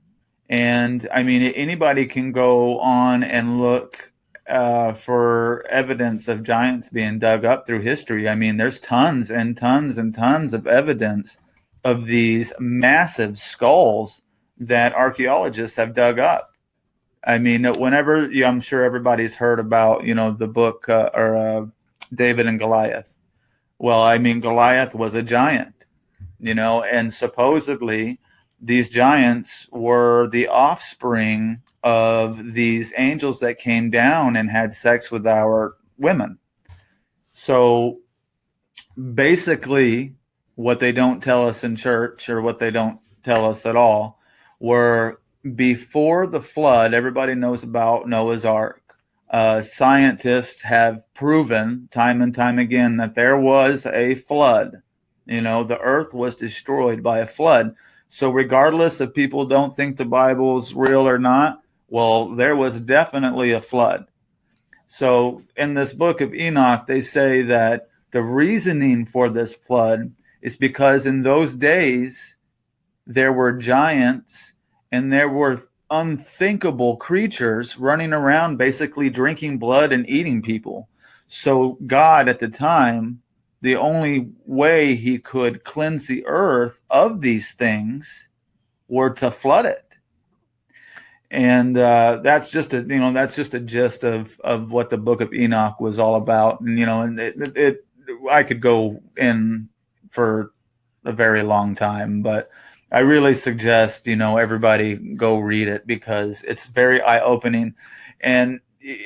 And I mean, anybody can go on and look for evidence of giants being dug up through history. I mean, there's tons and tons and tons of evidence of these massive skulls that archaeologists have dug up. I mean, whenever I'm sure everybody's heard about, the book David and Goliath. Well, I mean, Goliath was a giant, and supposedly these giants were the offspring of these angels that came down and had sex with our women. So basically, what they don't tell us in church, or what they don't tell us at all, were before the flood. Everybody knows about Noah's Ark. Scientists have proven time and time again that there was a flood. The earth was destroyed by a flood. So regardless if people don't think the Bible's real or not, well, there was definitely a flood. So in this book of Enoch, they say that the reasoning for this flood is because in those days there were giants and there were unthinkable creatures running around basically drinking blood and eating people. So God at the time, the only way he could cleanse the earth of these things were to flood it. And that's just a gist of what the book of Enoch was all about. And I could go in for a very long time, but I really suggest everybody go read it, because it's very eye-opening. And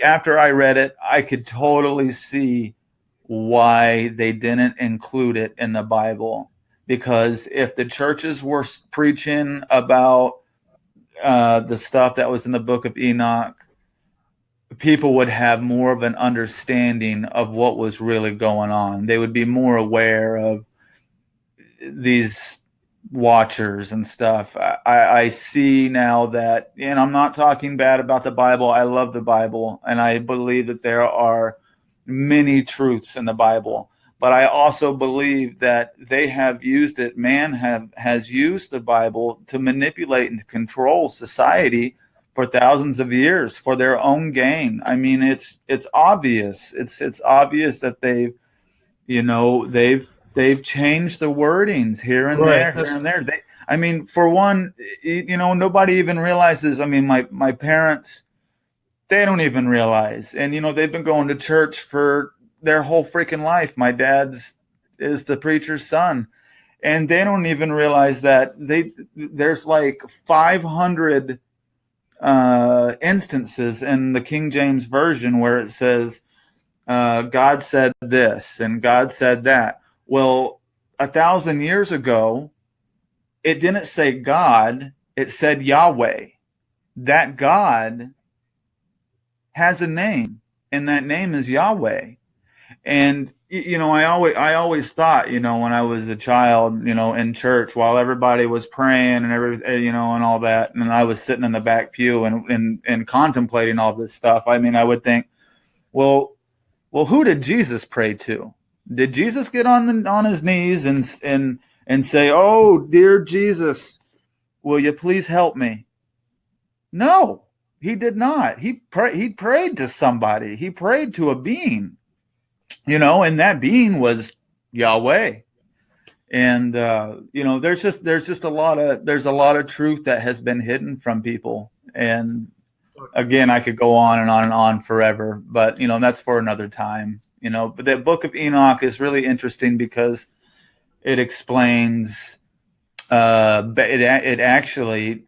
after I read it, I could totally see why they didn't include it in the Bible. Because if the churches were preaching about the stuff that was in the book of Enoch people would have more of an understanding of what was really going on. They would be more aware of these watchers and stuff. I see now that, and I'm not talking bad about the Bible. I love the Bible, and I believe that there are many truths in the Bible. But I also believe that they have used it. Man has used the Bible to manipulate and control society for thousands of years for their own gain. I mean, it's obvious. It's obvious that they've changed the wordings here and Right. there, here and there. I mean, for one, nobody even realizes. I mean, my parents, they don't even realize, and they've been going to church for their whole freaking life. My dad's is the preacher's son, and they don't even realize that there's like 500 instances in the King James Version where it says God said this and God said that. Well, 1,000 years ago, it didn't say God, it said Yahweh. That God has a name, and that name is Yahweh. And I always thought, when I was a child, in church, while everybody was praying and and all that, and I was sitting in the back pew and contemplating all this stuff. I mean, I would think, well, who did Jesus pray to? Did Jesus get on his knees and say, "Oh, dear Jesus, will you please help me"? No, he did not. He prayed to somebody. He prayed to a being, and that being was Yahweh. And there's just a lot of truth that has been hidden from people. And again, I could go on and on forever, but that's for another time. But the Book of Enoch is really interesting because it explains. It actually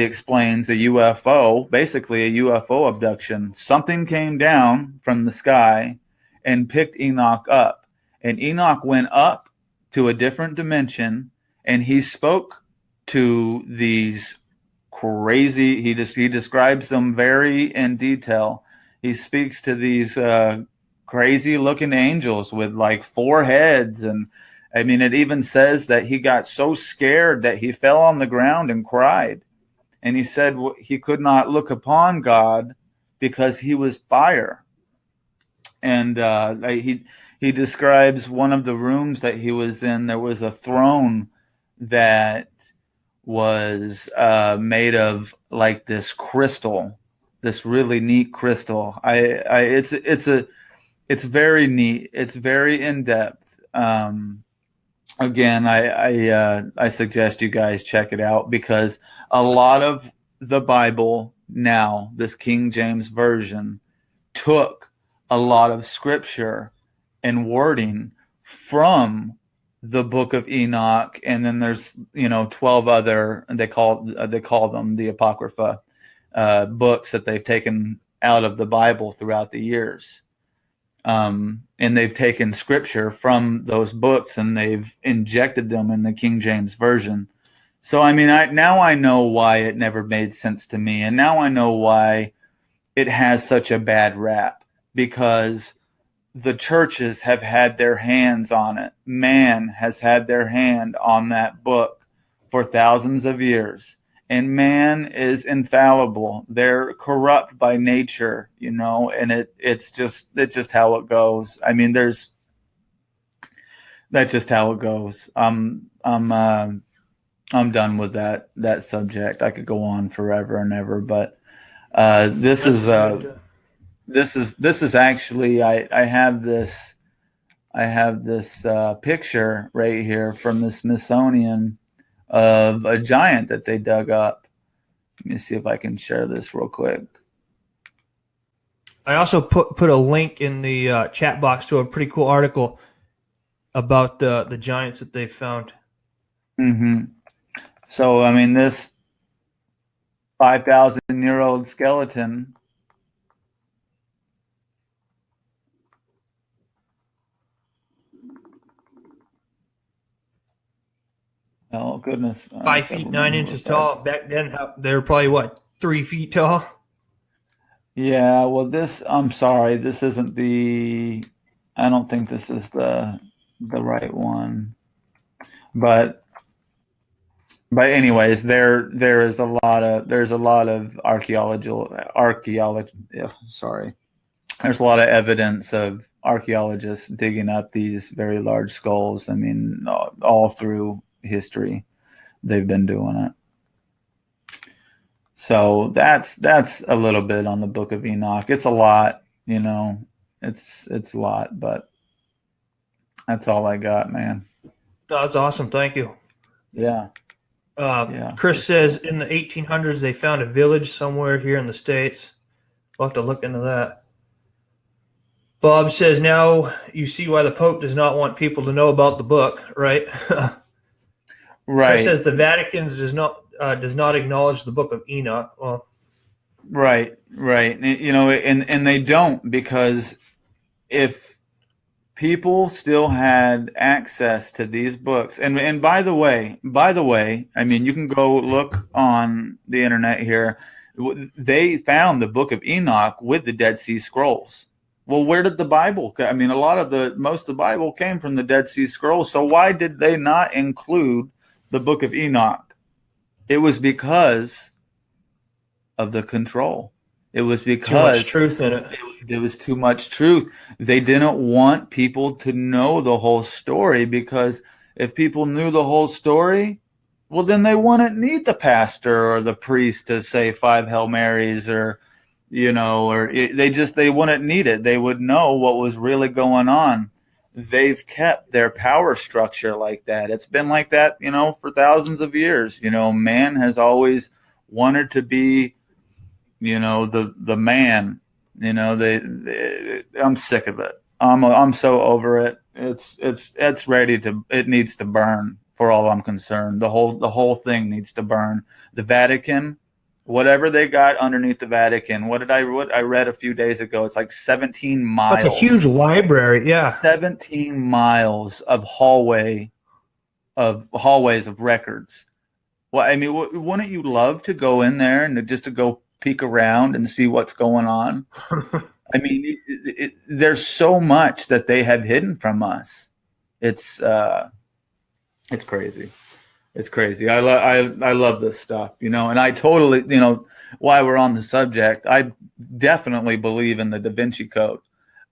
explains a UFO, basically a UFO abduction. Something came down from the sky and picked Enoch up, and Enoch went up to a different dimension, and he spoke to these crazy. He describes them very in detail. He speaks to these crazy looking angels with like 4 heads, and I mean, it even says that he got so scared that he fell on the ground and cried. And he said he could not look upon God because he was fire. And he describes one of the rooms that he was in. There was a throne that was made of like this crystal, this really neat crystal. It's very neat. It's very in depth. Again, I suggest you guys check it out, because a lot of the Bible now, this King James Version, took a lot of scripture and wording from the Book of Enoch, and then there's 12 other, they call them the Apocrypha books that they've taken out of the Bible throughout the years. And they've taken scripture from those books and they've injected them in the King James Version. So, I mean, now I know why it never made sense to me. And now I know why it has such a bad rap, because the churches have had their hands on it. Man has had their hand on that book for thousands of years. And man is infallible. They're corrupt by nature, and it's just how it goes. I mean, that's just how it goes. I'm done with that subject. I could go on forever and ever, but this is actually I have this picture right here from the Smithsonian of a giant that they dug up. Let me see if I can share this real quick. I also put a link in the chat box to a pretty cool article about the giants that they found. Mm-hmm. So, I mean, this 5,000-year-old skeleton Oh goodness! 5 feet 9 inches tall. Back then, they were probably 3 feet tall. Yeah, well, I'm sorry, this isn't I don't think this is the right one. But anyways, there's a lot of archaeology, yeah, sorry. There's a lot of evidence of archaeologists digging up these very large skulls. I mean, all through history, they've been doing it. So that's a little bit on the Book of Enoch. It's a lot, it's a lot, but that's all I got, man. That's awesome. Thank you. Yeah. Chris says in the 1800s they found a village somewhere here in the States. We'll have to look into that. Bob says now you see why the Pope does not want people to know about the book, right? Right. Chris says the Vatican does not acknowledge the Book of Enoch. Well, right. And they don't, because if people still had access to these books, and by the way, I mean, you can go look on the internet here. They found the Book of Enoch with the Dead Sea Scrolls. Well, where did the Bible come? I mean, most of the Bible came from the Dead Sea Scrolls. So why did they not include the Book of Enoch? It was because of the control. It was because too much truth in it. There was too much truth. They didn't want people to know the whole story, because if people knew the whole story, well, then they wouldn't need the pastor or the priest to say 5 Hail Marys, or they wouldn't need it. They would know what was really going on. They've kept their power structure like that. It's been like that, for thousands of years. Man has always wanted to be, the man. I'm sick of it. I'm so over it. It's ready to. It needs to burn. For all I'm concerned, the whole thing needs to burn. The Vatican, whatever they got underneath the Vatican. What I read a few days ago? It's like 17 miles. That's a huge library. Yeah, 17 miles of hallways of records. Well, I mean, wouldn't you love to go in there and just to go peek around and see what's going on? I mean, there's so much that they have hidden from us. It's crazy. It's crazy. I love this stuff, and I totally, while we're on the subject, I definitely believe in the Da Vinci Code.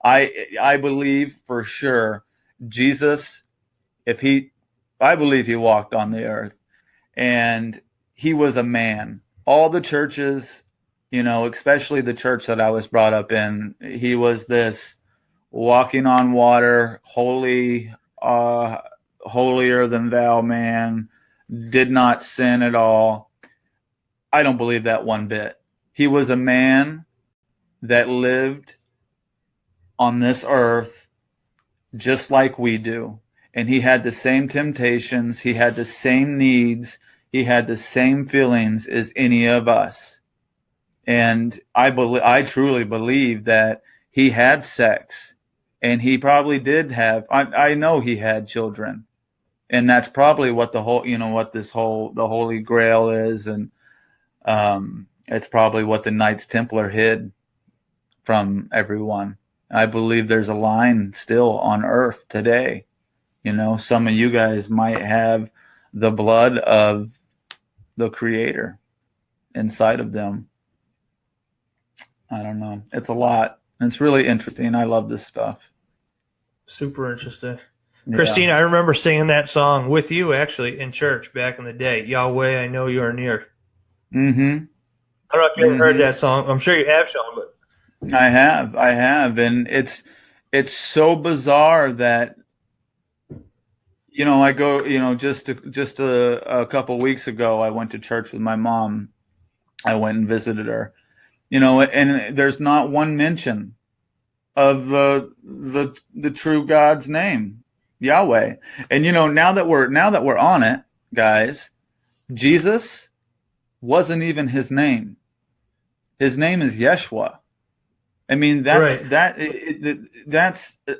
I believe for sure Jesus, I believe he walked on the earth, and he was a man. All the churches, especially the church that I was brought up in, he was this walking on water, holy, holier than thou man, did not sin at all. I don't believe that one bit. He was a man that lived on this earth just like we do. And he had the same temptations. He had the same needs. He had the same feelings as any of us. And I truly believe that he had sex, and he probably did have, I know he had children. And that's probably what the Holy Grail is. And it's probably what the Knights Templar hid from everyone. I believe there's a line still on earth today. Some of you guys might have the blood of the Creator inside of them. I don't know. It's a lot. It's really interesting. I love this stuff. Super interesting. Yeah. Christina, I remember singing that song with you actually in church back in the day. Yahweh, I know you are near. Mm-hmm. I don't know if you ever heard that song. I'm sure you have, Sean, but I have, and it's so bizarre that I go, just a couple weeks ago, I went to church with my mom. I went and visited her, and there's not one mention of the true God's name, Yahweh. And now that we're on it, guys, Jesus wasn't even his name. His name is Yeshua. I mean, that's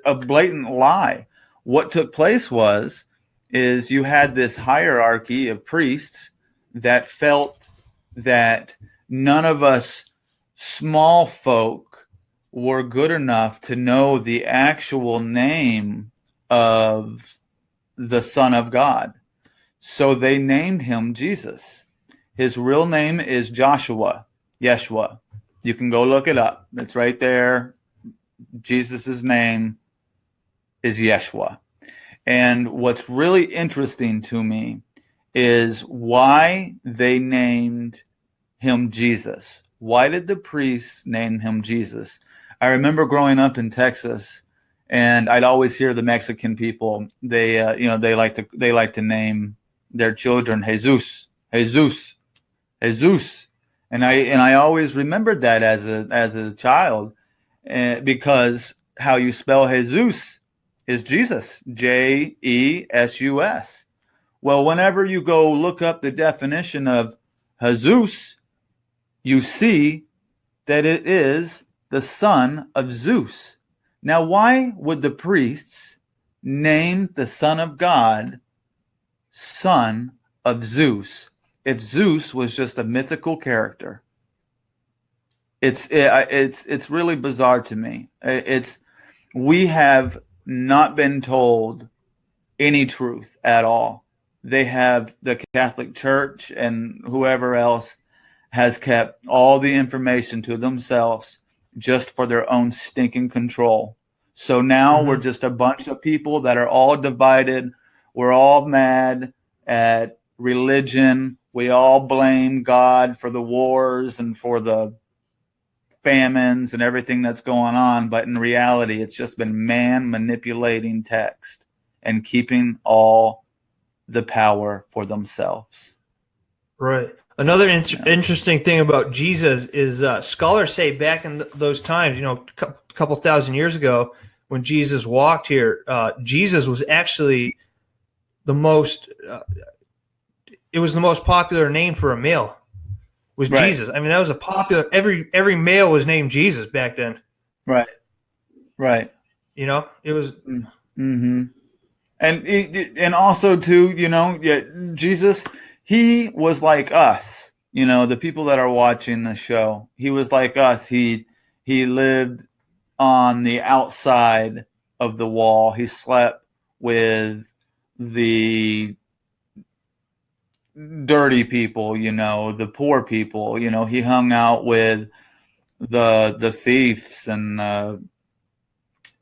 a blatant lie. What took place is you had this hierarchy of priests that felt that none of us small folk were good enough to know the actual name of the Son of God. So they named him Jesus. His real name is Joshua, Yeshua. You can go look it up. It's right there. Jesus' name is Yeshua. And what's really interesting to me is why they named him Jesus. Why did the priests name him Jesus? I remember growing up in Texas, and I'd always hear the Mexican people. They like to name their children Jesus, Jesus, Jesus, and I always remembered that as a child, because how you spell Jesus is Jesus, Jesus. Well, whenever you go look up the definition of Jesus, you see that it is the son of Zeus. Now, why would the priests name the Son of God son of Zeus if Zeus was just a mythical character? It's really bizarre to me. We have not been told any truth at all. They have, the Catholic Church and whoever else has kept all the information to themselves just for their own stinking control. So now we're just a bunch of people that are all divided. We're all mad at religion. We all blame God for the wars and for the famines and everything that's going on. But in reality, it's just been man manipulating text and keeping all the power for themselves. Right. Another interesting thing about Jesus is scholars say back in those times, a couple thousand years ago, when Jesus walked here, Jesus was actually the most. It was the most popular name for a male. Was Right. Jesus? I mean, that was a popular. Every male was named Jesus back then. Right. Right. It was. Mm-hmm. And also too, Jesus, he was like us, the people that are watching the show. He was like us. He lived on the outside of the wall. He slept with the dirty people, the poor people. He hung out with the thieves and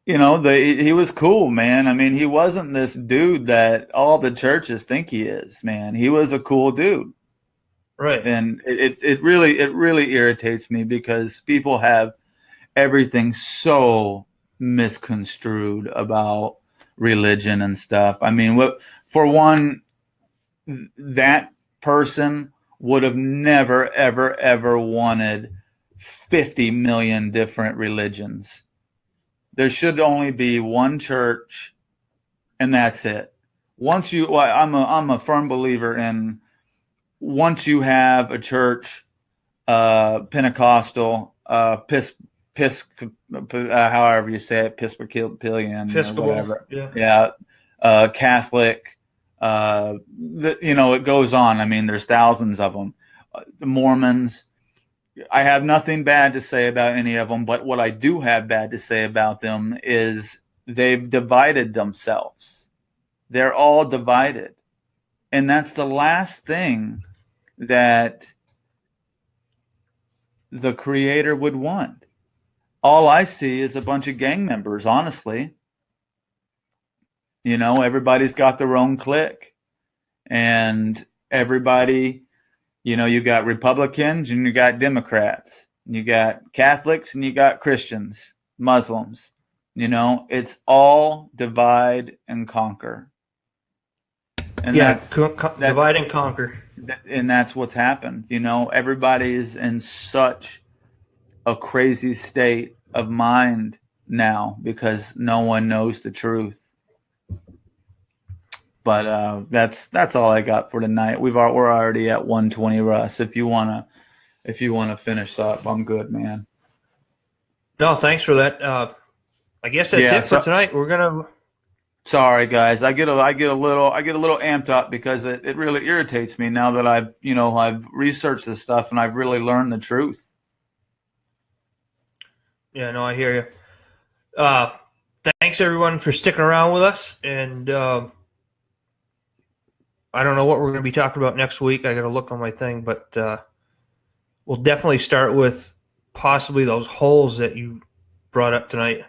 he was cool, man. I mean, he wasn't this dude that all the churches think he is, man. He was a cool dude. Right. And it really irritates me because people have everything so misconstrued about religion and stuff. I mean, for one, that person would have never, ever, ever wanted 50 million different religions. There should only be one church, and that's it. I'm a firm believer in, once you have a church, Pentecostal, however you say it, Episcopalian, or whatever. Yeah. Catholic. It goes on. I mean, there's thousands of them. The Mormons. I have nothing bad to say about any of them, but what I do have bad to say about them is they've divided themselves. They're all divided. And that's the last thing that the Creator would want. All I see is a bunch of gang members, honestly. Everybody's got their own clique. And everybody, you got Republicans and you got Democrats. You got Catholics and you got Christians, Muslims. It's all divide and conquer. And divide and conquer. And that's what's happened. Everybody is in such a crazy state of mind now because no one knows the truth. But that's all I got for tonight. We're already at 120, Russ. If you wanna finish up, I'm good, man. No, thanks for that. I guess that's it for tonight. We're gonna. Sorry, guys. I get a little amped up because it really irritates me now that I've researched this stuff and I've really learned the truth. Yeah, no, I hear you. Thanks everyone for sticking around with us, and I don't know what we're going to be talking about next week. I got to look on my thing, but we'll definitely start with possibly those holes that you brought up tonight.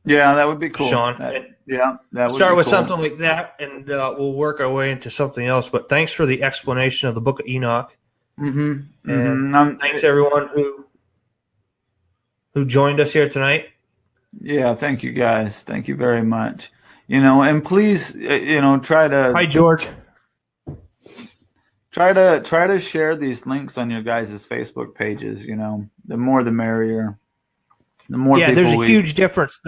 Yeah, that would be cool. Sean. That would Start be with cool. something like that, and we'll work our way into something else. But thanks for the explanation of the Book of Enoch. Mm-hmm. And thanks everyone who joined us here tonight. Yeah, thank you guys. Thank you very much. And please, try to. Hi, George. Try to share these links on your guys' Facebook pages. The more the merrier. The more people. Yeah, there's a huge difference.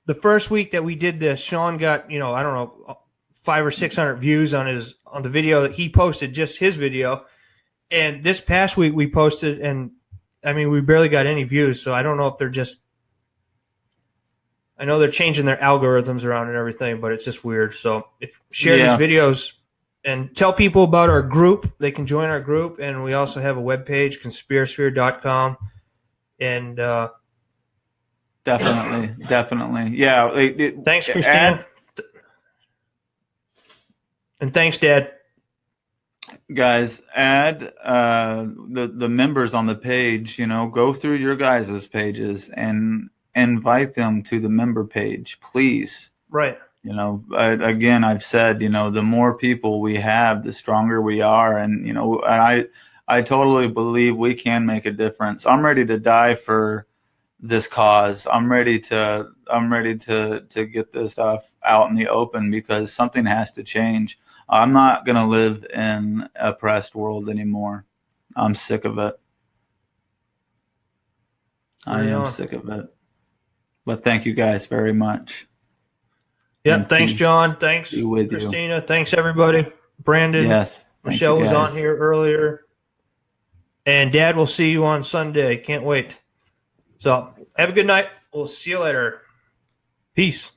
The first week that we did this, Sean got, I don't know, 500 or 600 views on the video that he posted, just his video. And this past week we posted, and I mean, we barely got any views. So I don't know if they're just, I know they're changing their algorithms around and everything, but it's just weird. So share these videos and tell people about our group. They can join our group. And we also have a webpage, conspirasphere.com. And, Definitely. Yeah. Thanks, Christina. And thanks, Dad. Guys, add the members on the page. Go through your guys' pages and invite them to the member page, please. Right. Again, I've said, the more people we have, the stronger we are, and I totally believe we can make a difference. I'm ready to die for this cause. I'm ready to get this stuff out in the open because something has to change. I'm not going to live in an oppressed world anymore. I'm sick of it. I am sick of it. But thank you guys very much. Yep. Thanks, John. Thanks, Christina. You. Thanks, everybody. Brandon. Yes. Michelle was on here earlier. And Dad, we'll see you on Sunday. Can't wait. So have a good night. We'll see you later. Peace.